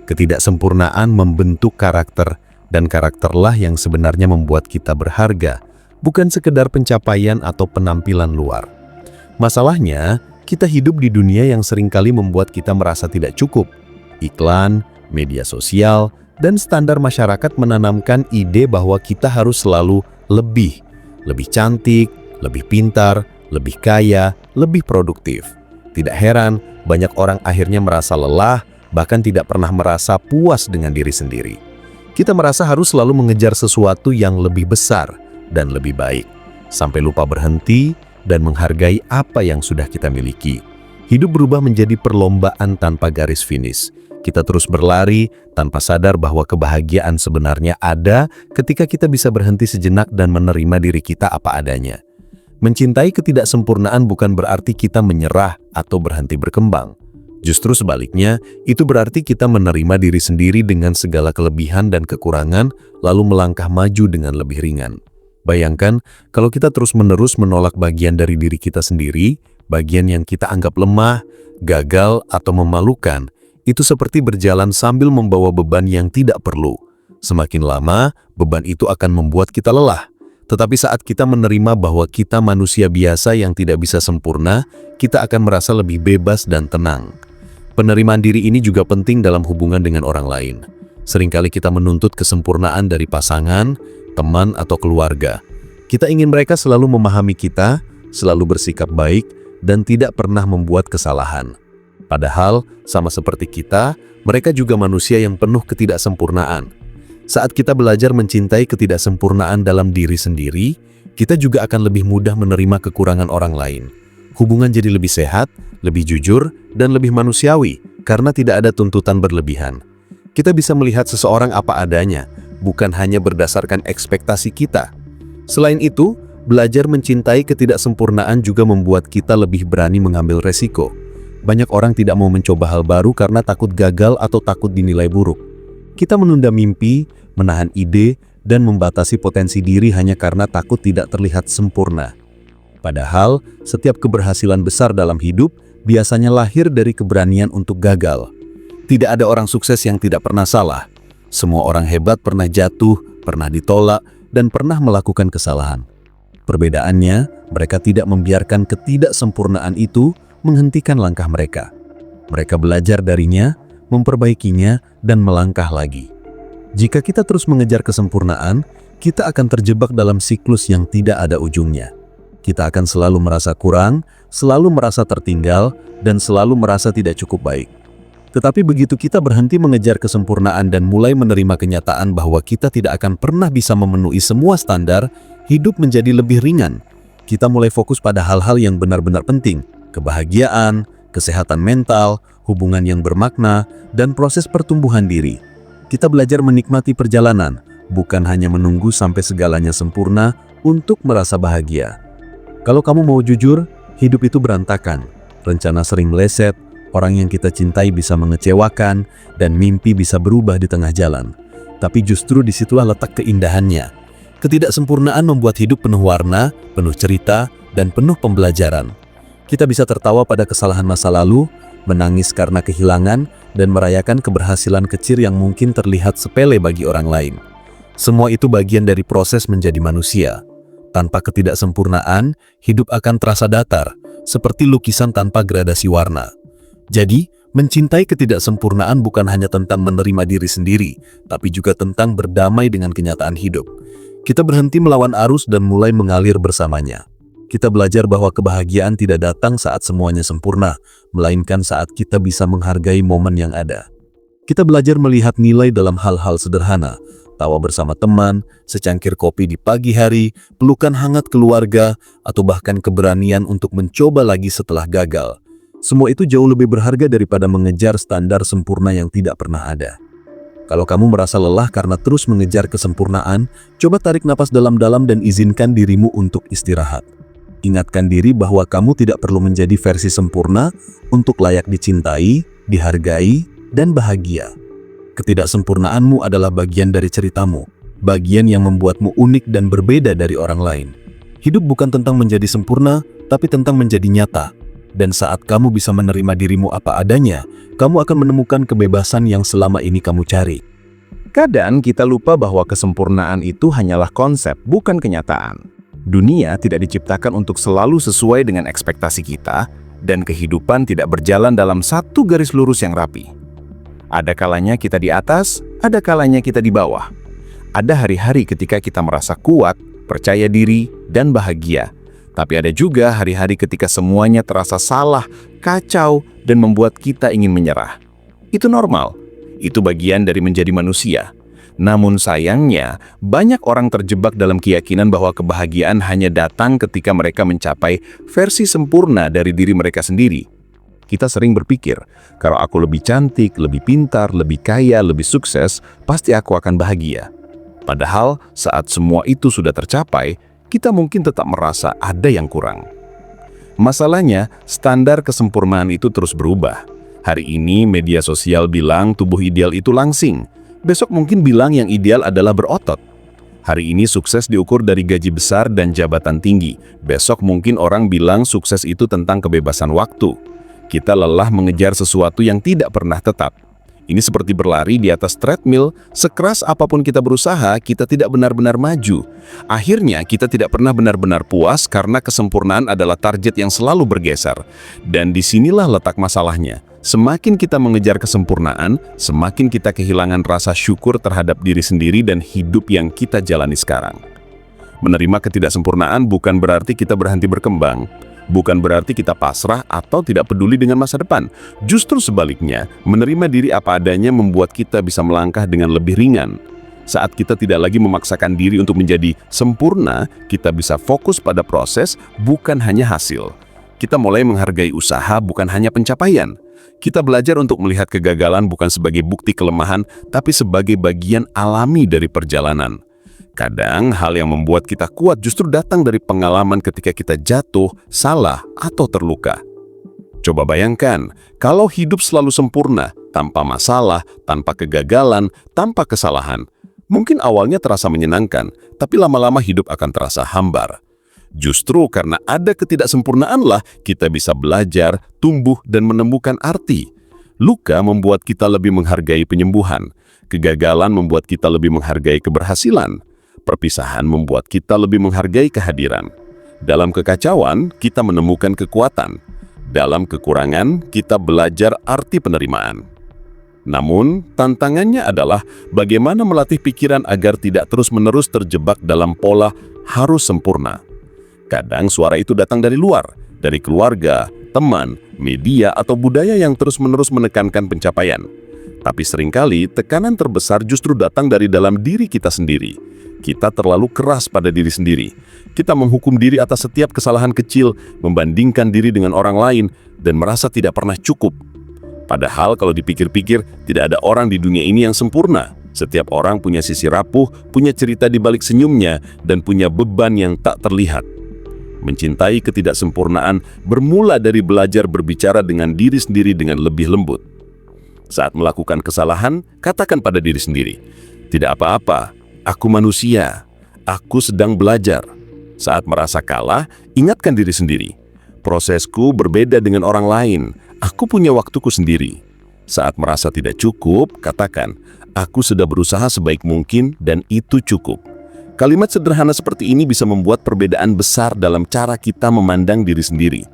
Ketidaksempurnaan membentuk karakter, dan karakterlah yang sebenarnya membuat kita berharga, bukan sekedar pencapaian atau penampilan luar. Masalahnya, kita hidup di dunia yang seringkali membuat kita merasa tidak cukup. Iklan, media sosial, dan standar masyarakat menanamkan ide bahwa kita harus selalu lebih cantik, lebih pintar, lebih kaya, lebih produktif. Tidak heran, banyak orang akhirnya merasa lelah, bahkan tidak pernah merasa puas dengan diri sendiri. Kita merasa harus selalu mengejar sesuatu yang lebih besar dan lebih baik, sampai lupa berhenti dan menghargai apa yang sudah kita miliki. Hidup berubah menjadi perlombaan tanpa garis finish. Kita terus berlari tanpa sadar bahwa kebahagiaan sebenarnya ada ketika kita bisa berhenti sejenak dan menerima diri kita apa adanya. Mencintai ketidaksempurnaan bukan berarti kita menyerah atau berhenti berkembang. Justru sebaliknya, itu berarti kita menerima diri sendiri dengan segala kelebihan dan kekurangan, lalu melangkah maju dengan lebih ringan. Bayangkan, kalau kita terus-menerus menolak bagian dari diri kita sendiri, bagian yang kita anggap lemah, gagal, atau memalukan, itu seperti berjalan sambil membawa beban yang tidak perlu. Semakin lama, beban itu akan membuat kita lelah. Tetapi saat kita menerima bahwa kita manusia biasa yang tidak bisa sempurna, kita akan merasa lebih bebas dan tenang. Penerimaan diri ini juga penting dalam hubungan dengan orang lain. Seringkali kita menuntut kesempurnaan dari pasangan, teman, atau keluarga. Kita ingin mereka selalu memahami kita, selalu bersikap baik, dan tidak pernah membuat kesalahan. Padahal, sama seperti kita, mereka juga manusia yang penuh ketidaksempurnaan. Saat kita belajar mencintai ketidaksempurnaan dalam diri sendiri, kita juga akan lebih mudah menerima kekurangan orang lain. Hubungan jadi lebih sehat, lebih jujur, dan lebih manusiawi karena tidak ada tuntutan berlebihan. Kita bisa melihat seseorang apa adanya, bukan hanya berdasarkan ekspektasi kita. Selain itu, belajar mencintai ketidaksempurnaan juga membuat kita lebih berani mengambil resiko. Banyak orang tidak mau mencoba hal baru karena takut gagal atau takut dinilai buruk. Kita menunda mimpi, menahan ide, dan membatasi potensi diri hanya karena takut tidak terlihat sempurna. Padahal, setiap keberhasilan besar dalam hidup biasanya lahir dari keberanian untuk gagal. Tidak ada orang sukses yang tidak pernah salah. Semua orang hebat pernah jatuh, pernah ditolak, dan pernah melakukan kesalahan. Perbedaannya, mereka tidak membiarkan ketidaksempurnaan itu menghentikan langkah mereka. Mereka belajar darinya, memperbaikinya, dan melangkah lagi. Jika kita terus mengejar kesempurnaan, kita akan terjebak dalam siklus yang tidak ada ujungnya. Kita akan selalu merasa kurang, selalu merasa tertinggal, dan selalu merasa tidak cukup baik. Tetapi begitu kita berhenti mengejar kesempurnaan dan mulai menerima kenyataan bahwa kita tidak akan pernah bisa memenuhi semua standar, hidup menjadi lebih ringan. Kita mulai fokus pada hal-hal yang benar-benar penting, kebahagiaan, kesehatan mental, hubungan yang bermakna, dan proses pertumbuhan diri. Kita belajar menikmati perjalanan, bukan hanya menunggu sampai segalanya sempurna untuk merasa bahagia. Kalau kamu mau jujur, hidup itu berantakan. Rencana sering meleset, orang yang kita cintai bisa mengecewakan, dan mimpi bisa berubah di tengah jalan. Tapi justru disitulah letak keindahannya. Ketidaksempurnaan membuat hidup penuh warna, penuh cerita, dan penuh pembelajaran. Kita bisa tertawa pada kesalahan masa lalu, menangis karena kehilangan, dan merayakan keberhasilan kecil yang mungkin terlihat sepele bagi orang lain. Semua itu bagian dari proses menjadi manusia. Tanpa ketidaksempurnaan, hidup akan terasa datar, seperti lukisan tanpa gradasi warna. Jadi, mencintai ketidaksempurnaan bukan hanya tentang menerima diri sendiri, tapi juga tentang berdamai dengan kenyataan hidup. Kita berhenti melawan arus dan mulai mengalir bersamanya. Kita belajar bahwa kebahagiaan tidak datang saat semuanya sempurna, melainkan saat kita bisa menghargai momen yang ada. Kita belajar melihat nilai dalam hal-hal sederhana, tawa bersama teman, secangkir kopi di pagi hari, pelukan hangat keluarga, atau bahkan keberanian untuk mencoba lagi setelah gagal. Semua itu jauh lebih berharga daripada mengejar standar sempurna yang tidak pernah ada. Kalau kamu merasa lelah karena terus mengejar kesempurnaan, coba tarik napas dalam-dalam dan izinkan dirimu untuk istirahat. Ingatkan diri bahwa kamu tidak perlu menjadi versi sempurna untuk layak dicintai, dihargai, dan bahagia. Ketidaksempurnaanmu adalah bagian dari ceritamu, bagian yang membuatmu unik dan berbeda dari orang lain. Hidup bukan tentang menjadi sempurna, tapi tentang menjadi nyata. Dan saat kamu bisa menerima dirimu apa adanya, kamu akan menemukan kebebasan yang selama ini kamu cari. Kadang kita lupa bahwa kesempurnaan itu hanyalah konsep, bukan kenyataan. Dunia tidak diciptakan untuk selalu sesuai dengan ekspektasi kita, dan kehidupan tidak berjalan dalam satu garis lurus yang rapi. Ada kalanya kita di atas, ada kalanya kita di bawah. Ada hari-hari ketika kita merasa kuat, percaya diri, dan bahagia. Tapi ada juga hari-hari ketika semuanya terasa salah, kacau, dan membuat kita ingin menyerah. Itu normal. Itu bagian dari menjadi manusia. Namun sayangnya, banyak orang terjebak dalam keyakinan bahwa kebahagiaan hanya datang ketika mereka mencapai versi sempurna dari diri mereka sendiri. Kita sering berpikir, kalau aku lebih cantik, lebih pintar, lebih kaya, lebih sukses, pasti aku akan bahagia. Padahal saat semua itu sudah tercapai, kita mungkin tetap merasa ada yang kurang. Masalahnya, standar kesempurnaan itu terus berubah. Hari ini media sosial bilang tubuh ideal itu langsing. Besok mungkin bilang yang ideal adalah berotot. Hari ini sukses diukur dari gaji besar dan jabatan tinggi. Besok mungkin orang bilang sukses itu tentang kebebasan waktu. Kita lelah mengejar sesuatu yang tidak pernah tetap. Ini seperti berlari di atas treadmill, sekeras apapun kita berusaha, kita tidak benar-benar maju. Akhirnya kita tidak pernah benar-benar puas karena kesempurnaan adalah target yang selalu bergeser. Dan disinilah letak masalahnya. Semakin kita mengejar kesempurnaan, semakin kita kehilangan rasa syukur terhadap diri sendiri dan hidup yang kita jalani sekarang. Menerima ketidaksempurnaan bukan berarti kita berhenti berkembang. Bukan berarti kita pasrah atau tidak peduli dengan masa depan. Justru sebaliknya, menerima diri apa adanya membuat kita bisa melangkah dengan lebih ringan. Saat kita tidak lagi memaksakan diri untuk menjadi sempurna, kita bisa fokus pada proses, bukan hanya hasil. Kita mulai menghargai usaha, bukan hanya pencapaian. Kita belajar untuk melihat kegagalan bukan sebagai bukti kelemahan, tapi sebagai bagian alami dari perjalanan. Kadang hal yang membuat kita kuat justru datang dari pengalaman ketika kita jatuh, salah, atau terluka. Coba bayangkan, kalau hidup selalu sempurna, tanpa masalah, tanpa kegagalan, tanpa kesalahan. Mungkin awalnya terasa menyenangkan, tapi lama-lama hidup akan terasa hambar. Justru karena ada ketidaksempurnaanlah kita bisa belajar, tumbuh, dan menemukan arti. Luka membuat kita lebih menghargai penyembuhan. Kegagalan membuat kita lebih menghargai keberhasilan. Perpisahan membuat kita lebih menghargai kehadiran. Dalam kekacauan, kita menemukan kekuatan. Dalam kekurangan, kita belajar arti penerimaan. Namun, tantangannya adalah bagaimana melatih pikiran agar tidak terus-menerus terjebak dalam pola harus sempurna. Kadang suara itu datang dari luar, dari keluarga, teman, media, atau budaya yang terus-menerus menekankan pencapaian. Tapi seringkali tekanan terbesar justru datang dari dalam diri kita sendiri. Kita terlalu keras pada diri sendiri. Kita menghukum diri atas setiap kesalahan kecil, membandingkan diri dengan orang lain, dan merasa tidak pernah cukup. Padahal kalau dipikir-pikir, tidak ada orang di dunia ini yang sempurna. Setiap orang punya sisi rapuh, punya cerita di balik senyumnya, dan punya beban yang tak terlihat. Mencintai ketidaksempurnaan bermula dari belajar berbicara dengan diri sendiri dengan lebih lembut. Saat melakukan kesalahan, katakan pada diri sendiri, "Tidak apa-apa. Aku manusia, aku sedang belajar." Saat merasa kalah, ingatkan diri sendiri. Prosesku berbeda dengan orang lain, aku punya waktuku sendiri. Saat merasa tidak cukup, katakan, aku sudah berusaha sebaik mungkin dan itu cukup. Kalimat sederhana seperti ini bisa membuat perbedaan besar dalam cara kita memandang diri sendiri.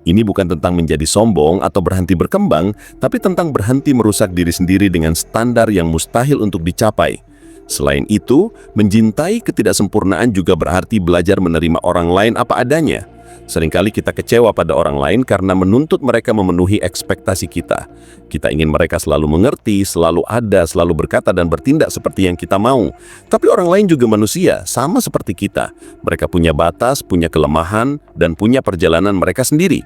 Ini bukan tentang menjadi sombong atau berhenti berkembang, tapi tentang berhenti merusak diri sendiri dengan standar yang mustahil untuk dicapai. Selain itu, mencintai ketidaksempurnaan juga berarti belajar menerima orang lain apa adanya. Seringkali kita kecewa pada orang lain karena menuntut mereka memenuhi ekspektasi kita. Kita ingin mereka selalu mengerti, selalu ada, selalu berkata dan bertindak seperti yang kita mau. Tapi orang lain juga manusia, sama seperti kita. Mereka punya batas, punya kelemahan, dan punya perjalanan mereka sendiri.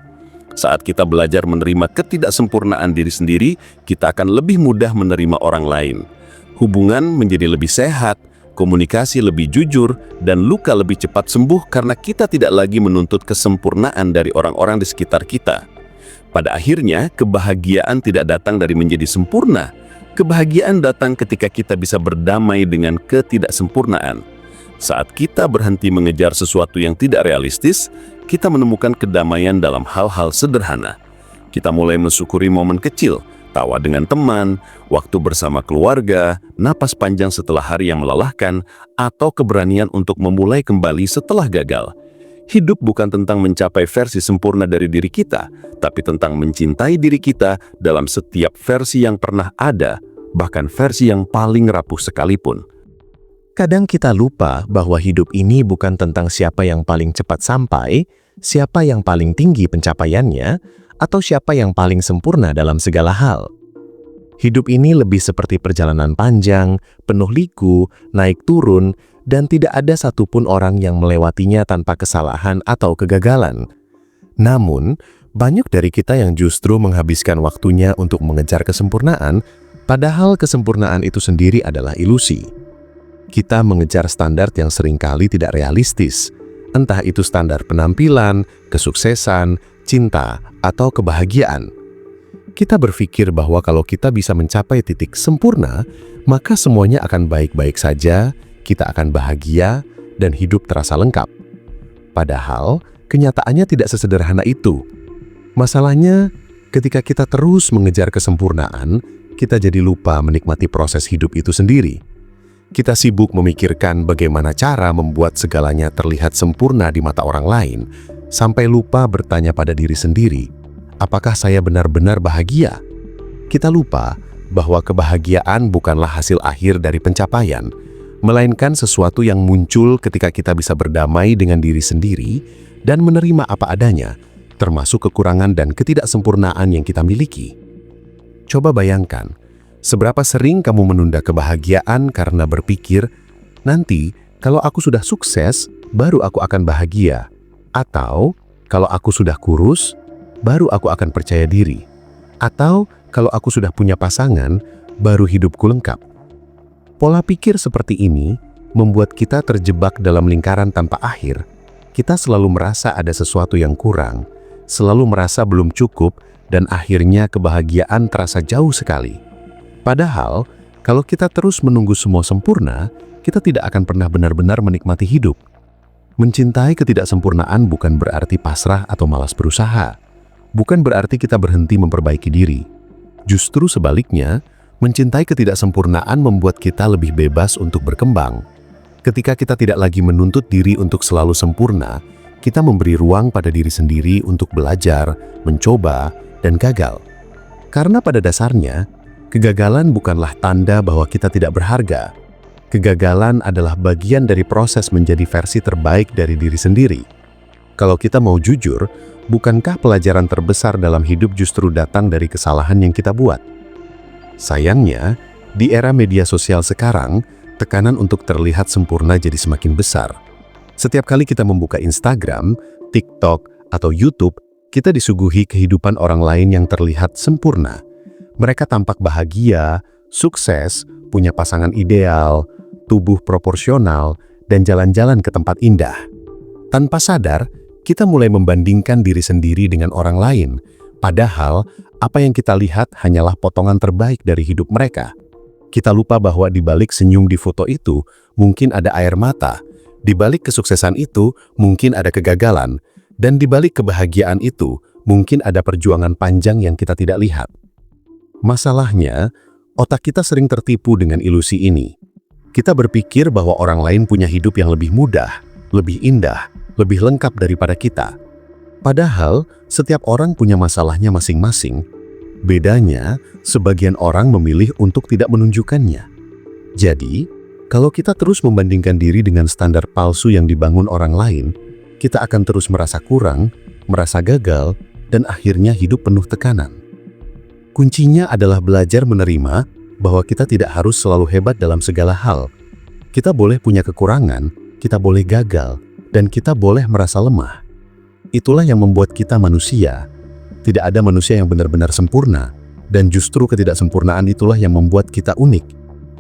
Saat kita belajar menerima ketidaksempurnaan diri sendiri, kita akan lebih mudah menerima orang lain. Hubungan menjadi lebih sehat, komunikasi lebih jujur, dan luka lebih cepat sembuh karena kita tidak lagi menuntut kesempurnaan dari orang-orang di sekitar kita. Pada akhirnya, kebahagiaan tidak datang dari menjadi sempurna. Kebahagiaan datang ketika kita bisa berdamai dengan ketidaksempurnaan. Saat kita berhenti mengejar sesuatu yang tidak realistis, kita menemukan kedamaian dalam hal-hal sederhana. Kita mulai mensyukuri momen kecil, tawa dengan teman, waktu bersama keluarga, napas panjang setelah hari yang melelahkan, atau keberanian untuk memulai kembali setelah gagal. Hidup bukan tentang mencapai versi sempurna dari diri kita, tapi tentang mencintai diri kita dalam setiap versi yang pernah ada, bahkan versi yang paling rapuh sekalipun. Kadang kita lupa bahwa hidup ini bukan tentang siapa yang paling cepat sampai, siapa yang paling tinggi pencapaiannya, atau siapa yang paling sempurna dalam segala hal. Hidup ini lebih seperti perjalanan panjang, penuh liku, naik turun, dan tidak ada satupun orang yang melewatinya tanpa kesalahan atau kegagalan. Namun, banyak dari kita yang justru menghabiskan waktunya untuk mengejar kesempurnaan, padahal kesempurnaan itu sendiri adalah ilusi. Kita mengejar standar yang seringkali tidak realistis, entah itu standar penampilan, kesuksesan, cinta, atau kebahagiaan. Kita berpikir bahwa kalau kita bisa mencapai titik sempurna, maka semuanya akan baik-baik saja, kita akan bahagia, dan hidup terasa lengkap. Padahal, kenyataannya tidak sesederhana itu. Masalahnya, ketika kita terus mengejar kesempurnaan, kita jadi lupa menikmati proses hidup itu sendiri. Kita sibuk memikirkan bagaimana cara membuat segalanya terlihat sempurna di mata orang lain, sampai lupa bertanya pada diri sendiri, apakah saya benar-benar bahagia? Kita lupa bahwa kebahagiaan bukanlah hasil akhir dari pencapaian, melainkan sesuatu yang muncul ketika kita bisa berdamai dengan diri sendiri dan menerima apa adanya, termasuk kekurangan dan ketidaksempurnaan yang kita miliki. Coba bayangkan, seberapa sering kamu menunda kebahagiaan karena berpikir, nanti kalau aku sudah sukses, baru aku akan bahagia. Atau, kalau aku sudah kurus, baru aku akan percaya diri. Atau, kalau aku sudah punya pasangan, baru hidupku lengkap. Pola pikir seperti ini membuat kita terjebak dalam lingkaran tanpa akhir. Kita selalu merasa ada sesuatu yang kurang, selalu merasa belum cukup, dan akhirnya kebahagiaan terasa jauh sekali. Padahal, kalau kita terus menunggu semua sempurna, kita tidak akan pernah benar-benar menikmati hidup. Mencintai ketidaksempurnaan bukan berarti pasrah atau malas berusaha. Bukan berarti kita berhenti memperbaiki diri. Justru sebaliknya, mencintai ketidaksempurnaan membuat kita lebih bebas untuk berkembang. Ketika kita tidak lagi menuntut diri untuk selalu sempurna, kita memberi ruang pada diri sendiri untuk belajar, mencoba, dan gagal. Karena pada dasarnya, kegagalan bukanlah tanda bahwa kita tidak berharga. Kegagalan adalah bagian dari proses menjadi versi terbaik dari diri sendiri. Kalau kita mau jujur, bukankah pelajaran terbesar dalam hidup justru datang dari kesalahan yang kita buat? Sayangnya, di era media sosial sekarang, tekanan untuk terlihat sempurna jadi semakin besar. Setiap kali kita membuka Instagram, TikTok, atau YouTube, kita disuguhi kehidupan orang lain yang terlihat sempurna. Mereka tampak bahagia, sukses, punya pasangan ideal, tubuh proporsional, dan jalan-jalan ke tempat indah. Tanpa sadar, kita mulai membandingkan diri sendiri dengan orang lain, padahal apa yang kita lihat hanyalah potongan terbaik dari hidup mereka. Kita lupa bahwa di balik senyum di foto itu mungkin ada air mata, di balik kesuksesan itu mungkin ada kegagalan, dan di balik kebahagiaan itu mungkin ada perjuangan panjang yang kita tidak lihat. Masalahnya, otak kita sering tertipu dengan ilusi ini. Kita berpikir bahwa orang lain punya hidup yang lebih mudah, lebih indah, lebih lengkap daripada kita. Padahal, setiap orang punya masalahnya masing-masing. Bedanya, sebagian orang memilih untuk tidak menunjukkannya. Jadi, kalau kita terus membandingkan diri dengan standar palsu yang dibangun orang lain, kita akan terus merasa kurang, merasa gagal, dan akhirnya hidup penuh tekanan. Kuncinya adalah belajar menerima bahwa kita tidak harus selalu hebat dalam segala hal. Kita boleh punya kekurangan, kita boleh gagal, dan kita boleh merasa lemah. Itulah yang membuat kita manusia. Tidak ada manusia yang benar-benar sempurna, dan justru ketidaksempurnaan itulah yang membuat kita unik.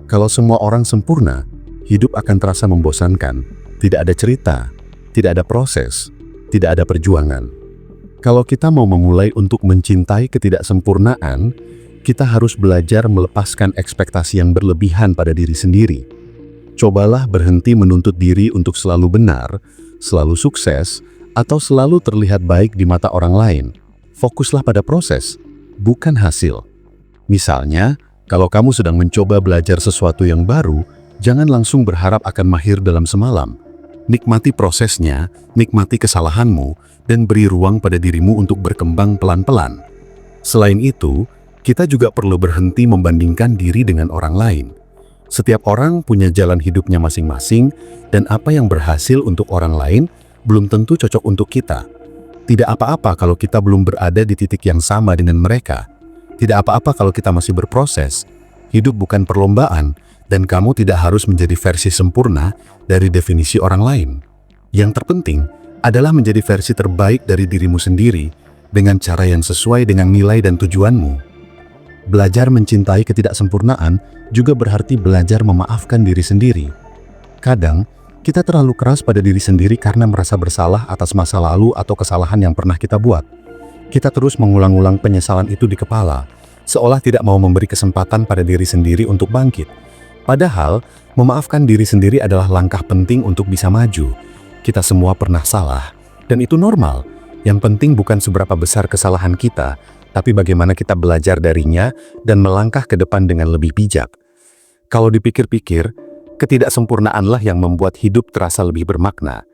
Kalau semua orang sempurna, hidup akan terasa membosankan. Tidak ada cerita, tidak ada proses, tidak ada perjuangan. Kalau kita mau memulai untuk mencintai ketidaksempurnaan, kita harus belajar melepaskan ekspektasi yang berlebihan pada diri sendiri. Cobalah berhenti menuntut diri untuk selalu benar, selalu sukses, atau selalu terlihat baik di mata orang lain. Fokuslah pada proses, bukan hasil. Misalnya, kalau kamu sedang mencoba belajar sesuatu yang baru, jangan langsung berharap akan mahir dalam semalam. Nikmati prosesnya, nikmati kesalahanmu, dan beri ruang pada dirimu untuk berkembang pelan-pelan. Selain itu, kita juga perlu berhenti membandingkan diri dengan orang lain. Setiap orang punya jalan hidupnya masing-masing, dan apa yang berhasil untuk orang lain belum tentu cocok untuk kita. Tidak apa-apa kalau kita belum berada di titik yang sama dengan mereka. Tidak apa-apa kalau kita masih berproses. Hidup bukan perlombaan, dan kamu tidak harus menjadi versi sempurna dari definisi orang lain. Yang terpenting adalah menjadi versi terbaik dari dirimu sendiri dengan cara yang sesuai dengan nilai dan tujuanmu. Belajar mencintai ketidaksempurnaan juga berarti belajar memaafkan diri sendiri. Kadang, kita terlalu keras pada diri sendiri karena merasa bersalah atas masa lalu atau kesalahan yang pernah kita buat. Kita terus mengulang-ulang penyesalan itu di kepala, seolah tidak mau memberi kesempatan pada diri sendiri untuk bangkit. Padahal, memaafkan diri sendiri adalah langkah penting untuk bisa maju. Kita semua pernah salah, dan itu normal. Yang penting bukan seberapa besar kesalahan kita, tapi bagaimana kita belajar darinya dan melangkah ke depan dengan lebih bijak. Kalau dipikir-pikir, ketidaksempurnaanlah yang membuat hidup terasa lebih bermakna.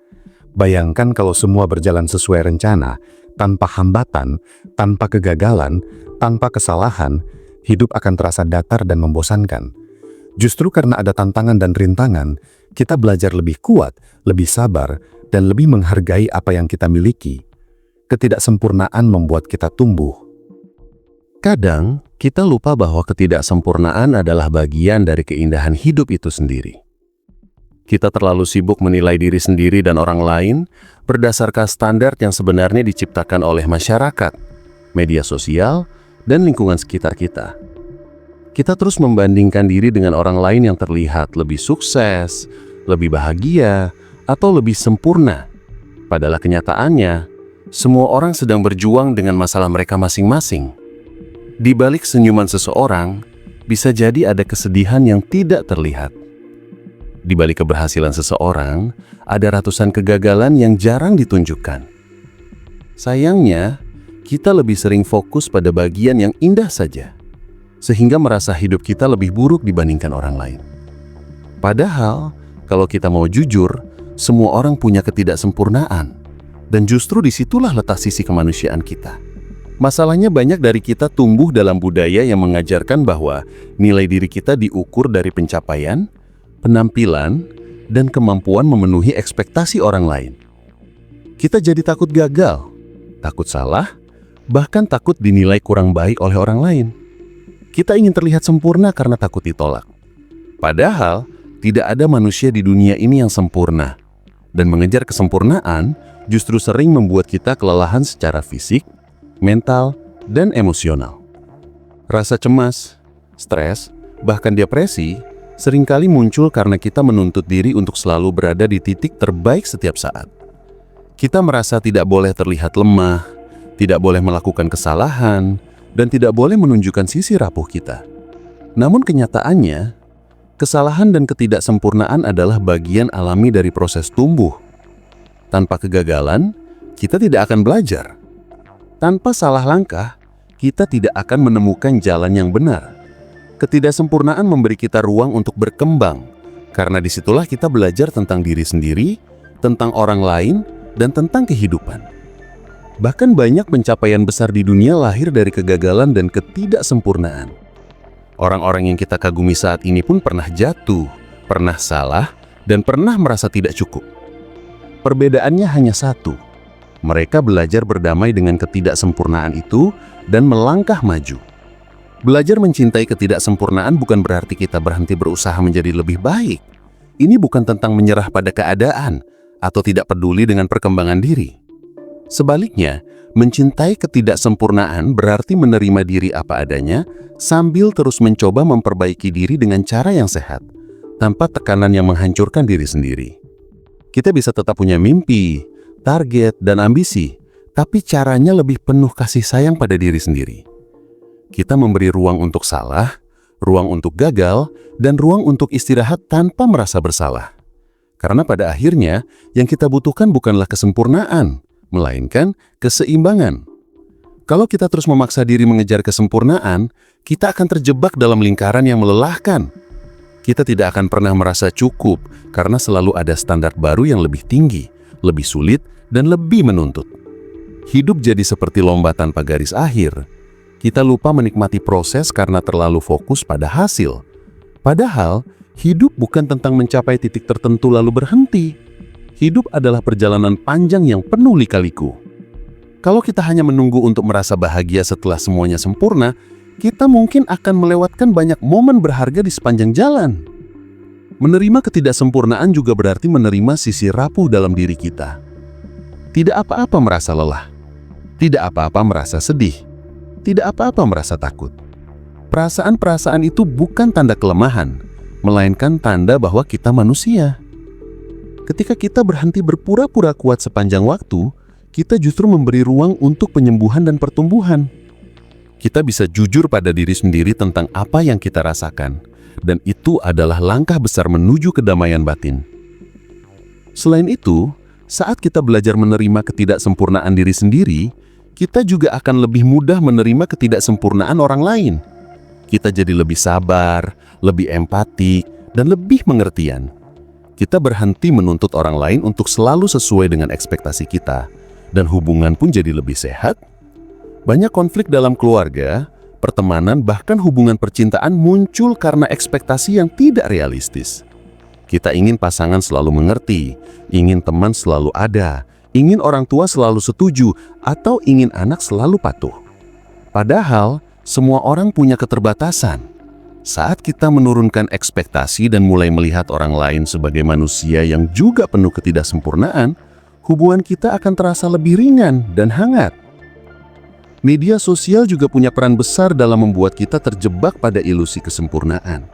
Bayangkan kalau semua berjalan sesuai rencana, tanpa hambatan, tanpa kegagalan, tanpa kesalahan, hidup akan terasa datar dan membosankan. Justru karena ada tantangan dan rintangan, kita belajar lebih kuat, lebih sabar, dan lebih menghargai apa yang kita miliki. Ketidaksempurnaan membuat kita tumbuh. Kadang, kita lupa bahwa ketidaksempurnaan adalah bagian dari keindahan hidup itu sendiri. Kita terlalu sibuk menilai diri sendiri dan orang lain berdasarkan standar yang sebenarnya diciptakan oleh masyarakat, media sosial, dan lingkungan sekitar kita. Kita terus membandingkan diri dengan orang lain yang terlihat lebih sukses, lebih bahagia, atau lebih sempurna. Padahal kenyataannya, semua orang sedang berjuang dengan masalah mereka masing-masing. Di balik senyuman seseorang, bisa jadi ada kesedihan yang tidak terlihat. Di balik keberhasilan seseorang, ada ratusan kegagalan yang jarang ditunjukkan. Sayangnya, kita lebih sering fokus pada bagian yang indah saja, sehingga merasa hidup kita lebih buruk dibandingkan orang lain. Padahal, kalau kita mau jujur, semua orang punya ketidaksempurnaan, dan justru disitulah letak sisi kemanusiaan kita. Masalahnya banyak dari kita tumbuh dalam budaya yang mengajarkan bahwa nilai diri kita diukur dari pencapaian, penampilan, dan kemampuan memenuhi ekspektasi orang lain. Kita jadi takut gagal, takut salah, bahkan takut dinilai kurang baik oleh orang lain. Kita ingin terlihat sempurna karena takut ditolak. Padahal, tidak ada manusia di dunia ini yang sempurna. Dan mengejar kesempurnaan justru sering membuat kita kelelahan secara fisik, mental, dan emosional. Rasa cemas, stres, bahkan depresi seringkali muncul karena kita menuntut diri untuk selalu berada di titik terbaik setiap saat. Kita merasa tidak boleh terlihat lemah, tidak boleh melakukan kesalahan, dan tidak boleh menunjukkan sisi rapuh kita. Namun kenyataannya, kesalahan dan ketidaksempurnaan adalah bagian alami dari proses tumbuh. Tanpa kegagalan, kita tidak akan belajar. Tanpa salah langkah, kita tidak akan menemukan jalan yang benar. Ketidaksempurnaan memberi kita ruang untuk berkembang, karena disitulah kita belajar tentang diri sendiri, tentang orang lain, dan tentang kehidupan. Bahkan banyak pencapaian besar di dunia lahir dari kegagalan dan ketidaksempurnaan. Orang-orang yang kita kagumi saat ini pun pernah jatuh, pernah salah, dan pernah merasa tidak cukup. Perbedaannya hanya satu. Mereka belajar berdamai dengan ketidaksempurnaan itu dan melangkah maju. Belajar mencintai ketidaksempurnaan bukan berarti kita berhenti berusaha menjadi lebih baik. Ini bukan tentang menyerah pada keadaan atau tidak peduli dengan perkembangan diri. Sebaliknya, mencintai ketidaksempurnaan berarti menerima diri apa adanya sambil terus mencoba memperbaiki diri dengan cara yang sehat, tanpa tekanan yang menghancurkan diri sendiri. Kita bisa tetap punya mimpi, target, dan ambisi, tapi caranya lebih penuh kasih sayang pada diri sendiri. Kita memberi ruang untuk salah, ruang untuk gagal, dan ruang untuk istirahat tanpa merasa bersalah. Karena pada akhirnya, yang kita butuhkan bukanlah kesempurnaan, melainkan keseimbangan. Kalau kita terus memaksa diri mengejar kesempurnaan, kita akan terjebak dalam lingkaran yang melelahkan. Kita tidak akan pernah merasa cukup karena selalu ada standar baru yang lebih tinggi, lebih sulit, dan lebih menuntut. Hidup jadi seperti lomba tanpa garis akhir. Kita lupa menikmati proses karena terlalu fokus pada hasil. Padahal, hidup bukan tentang mencapai titik tertentu lalu berhenti. Hidup adalah perjalanan panjang yang penuh lika-liku. Kalau kita hanya menunggu untuk merasa bahagia setelah semuanya sempurna, kita mungkin akan melewatkan banyak momen berharga di sepanjang jalan. Menerima ketidaksempurnaan juga berarti menerima sisi rapuh dalam diri kita. Tidak apa-apa merasa lelah. Tidak apa-apa merasa sedih. Tidak apa-apa merasa takut. Perasaan-perasaan itu bukan tanda kelemahan, melainkan tanda bahwa kita manusia. Ketika kita berhenti berpura-pura kuat sepanjang waktu, kita justru memberi ruang untuk penyembuhan dan pertumbuhan. Kita bisa jujur pada diri sendiri tentang apa yang kita rasakan, dan itu adalah langkah besar menuju kedamaian batin. Selain itu, saat kita belajar menerima ketidaksempurnaan diri sendiri, kita juga akan lebih mudah menerima ketidaksempurnaan orang lain. Kita jadi lebih sabar, lebih empatik, dan lebih pengertian. Kita berhenti menuntut orang lain untuk selalu sesuai dengan ekspektasi kita, dan hubungan pun jadi lebih sehat. Banyak konflik dalam keluarga, pertemanan, bahkan hubungan percintaan muncul karena ekspektasi yang tidak realistis. Kita ingin pasangan selalu mengerti, ingin teman selalu ada, ingin orang tua selalu setuju, atau ingin anak selalu patuh. Padahal, semua orang punya keterbatasan. Saat kita menurunkan ekspektasi dan mulai melihat orang lain sebagai manusia yang juga penuh ketidaksempurnaan, hubungan kita akan terasa lebih ringan dan hangat. Media sosial juga punya peran besar dalam membuat kita terjebak pada ilusi kesempurnaan.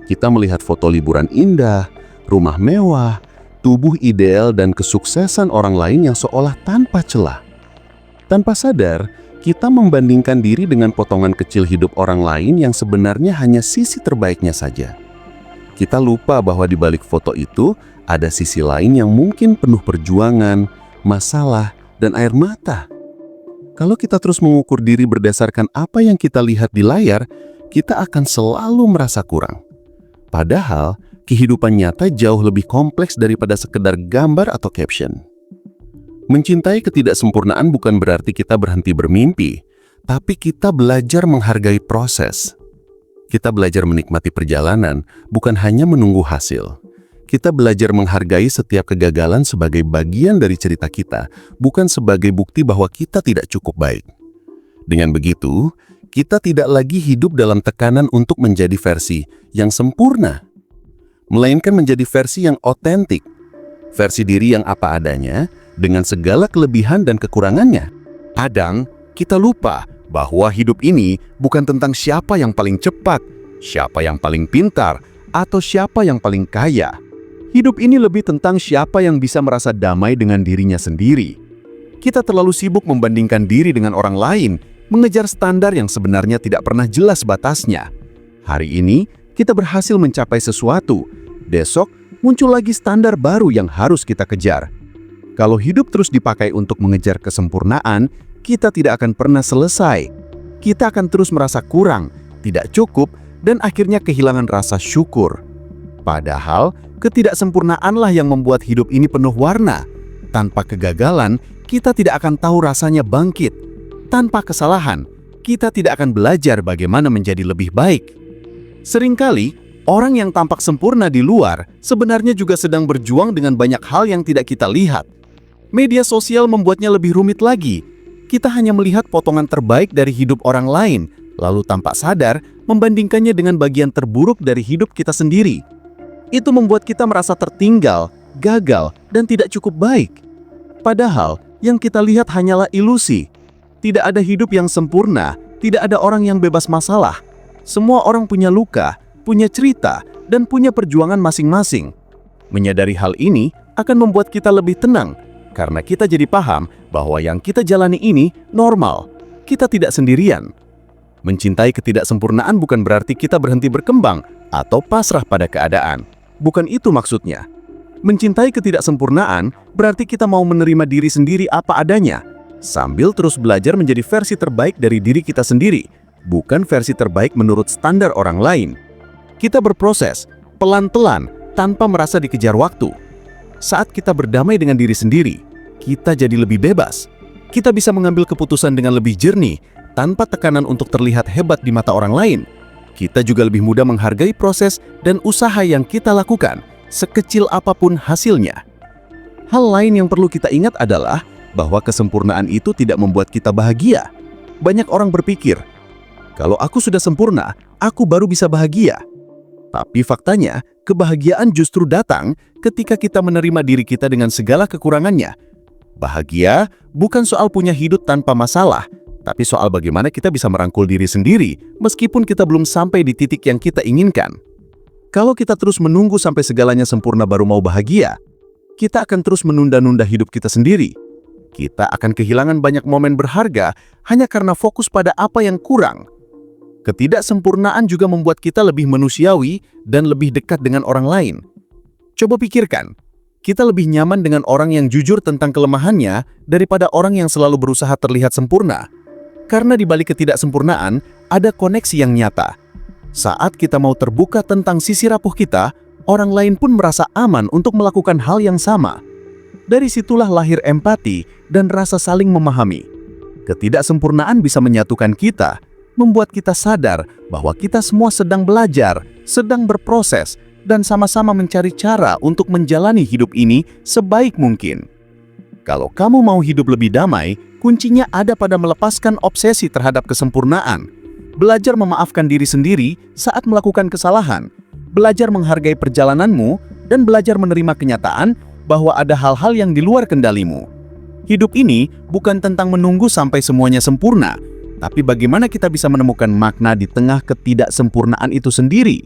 Kita melihat foto liburan indah, rumah mewah, tubuh ideal, dan kesuksesan orang lain yang seolah tanpa celah. Tanpa sadar, kita membandingkan diri dengan potongan kecil hidup orang lain yang sebenarnya hanya sisi terbaiknya saja. Kita lupa bahwa di balik foto itu ada sisi lain yang mungkin penuh perjuangan, masalah, dan air mata. Kalau kita terus mengukur diri berdasarkan apa yang kita lihat di layar, kita akan selalu merasa kurang. Padahal, kehidupan nyata jauh lebih kompleks daripada sekedar gambar atau caption. Mencintai ketidaksempurnaan bukan berarti kita berhenti bermimpi, tapi kita belajar menghargai proses. Kita belajar menikmati perjalanan, bukan hanya menunggu hasil. Kita belajar menghargai setiap kegagalan sebagai bagian dari cerita kita, bukan sebagai bukti bahwa kita tidak cukup baik. Dengan begitu, kita tidak lagi hidup dalam tekanan untuk menjadi versi yang sempurna, melainkan menjadi versi yang otentik, versi diri yang apa adanya, dengan segala kelebihan dan kekurangannya. Kadang, kita lupa bahwa hidup ini bukan tentang siapa yang paling cepat, siapa yang paling pintar, atau siapa yang paling kaya. Hidup ini lebih tentang siapa yang bisa merasa damai dengan dirinya sendiri. Kita terlalu sibuk membandingkan diri dengan orang lain, mengejar standar yang sebenarnya tidak pernah jelas batasnya. Hari ini, kita berhasil mencapai sesuatu. Besok, muncul lagi standar baru yang harus kita kejar. Kalau hidup terus dipakai untuk mengejar kesempurnaan, kita tidak akan pernah selesai. Kita akan terus merasa kurang, tidak cukup, dan akhirnya kehilangan rasa syukur. Padahal, ketidaksempurnaanlah yang membuat hidup ini penuh warna. Tanpa kegagalan, kita tidak akan tahu rasanya bangkit. Tanpa kesalahan, kita tidak akan belajar bagaimana menjadi lebih baik. Seringkali, orang yang tampak sempurna di luar sebenarnya juga sedang berjuang dengan banyak hal yang tidak kita lihat. Media sosial membuatnya lebih rumit lagi. Kita hanya melihat potongan terbaik dari hidup orang lain, lalu tanpa sadar membandingkannya dengan bagian terburuk dari hidup kita sendiri. Itu membuat kita merasa tertinggal, gagal, dan tidak cukup baik. Padahal, yang kita lihat hanyalah ilusi. Tidak ada hidup yang sempurna, tidak ada orang yang bebas masalah. Semua orang punya luka, punya cerita, dan punya perjuangan masing-masing. Menyadari hal ini akan membuat kita lebih tenang, Karena kita jadi paham bahwa yang kita jalani ini normal. Kita tidak sendirian. Mencintai ketidaksempurnaan bukan berarti kita berhenti berkembang atau pasrah pada keadaan. Bukan itu maksudnya. Mencintai ketidaksempurnaan berarti kita mau menerima diri sendiri apa adanya, sambil terus belajar menjadi versi terbaik dari diri kita sendiri, bukan versi terbaik menurut standar orang lain. Kita berproses, pelan-pelan, tanpa merasa dikejar waktu. Saat kita berdamai dengan diri sendiri, kita jadi lebih bebas. Kita bisa mengambil keputusan dengan lebih jernih, tanpa tekanan untuk terlihat hebat di mata orang lain. Kita juga lebih mudah menghargai proses dan usaha yang kita lakukan, sekecil apapun hasilnya. Hal lain yang perlu kita ingat adalah bahwa kesempurnaan itu tidak membuat kita bahagia. Banyak orang berpikir, kalau aku sudah sempurna, aku baru bisa bahagia. Tapi faktanya, kebahagiaan justru datang ketika kita menerima diri kita dengan segala kekurangannya. Bahagia bukan soal punya hidup tanpa masalah, tapi soal bagaimana kita bisa merangkul diri sendiri meskipun kita belum sampai di titik yang kita inginkan. Kalau kita terus menunggu sampai segalanya sempurna baru mau bahagia, kita akan terus menunda-nunda hidup kita sendiri. Kita akan kehilangan banyak momen berharga hanya karena fokus pada apa yang kurang. Ketidaksempurnaan juga membuat kita lebih manusiawi dan lebih dekat dengan orang lain. Coba pikirkan, kita lebih nyaman dengan orang yang jujur tentang kelemahannya daripada orang yang selalu berusaha terlihat sempurna. Karena di balik ketidaksempurnaan, ada koneksi yang nyata. Saat kita mau terbuka tentang sisi rapuh kita, orang lain pun merasa aman untuk melakukan hal yang sama. Dari situlah lahir empati dan rasa saling memahami. Ketidaksempurnaan bisa menyatukan kita, membuat kita sadar bahwa kita semua sedang belajar, sedang berproses, dan sama-sama mencari cara untuk menjalani hidup ini sebaik mungkin. Kalau kamu mau hidup lebih damai, kuncinya ada pada melepaskan obsesi terhadap kesempurnaan. Belajar memaafkan diri sendiri saat melakukan kesalahan, belajar menghargai perjalananmu, dan belajar menerima kenyataan bahwa ada hal-hal yang di luar kendalimu. Hidup ini bukan tentang menunggu sampai semuanya sempurna, tapi bagaimana kita bisa menemukan makna di tengah ketidaksempurnaan itu sendiri.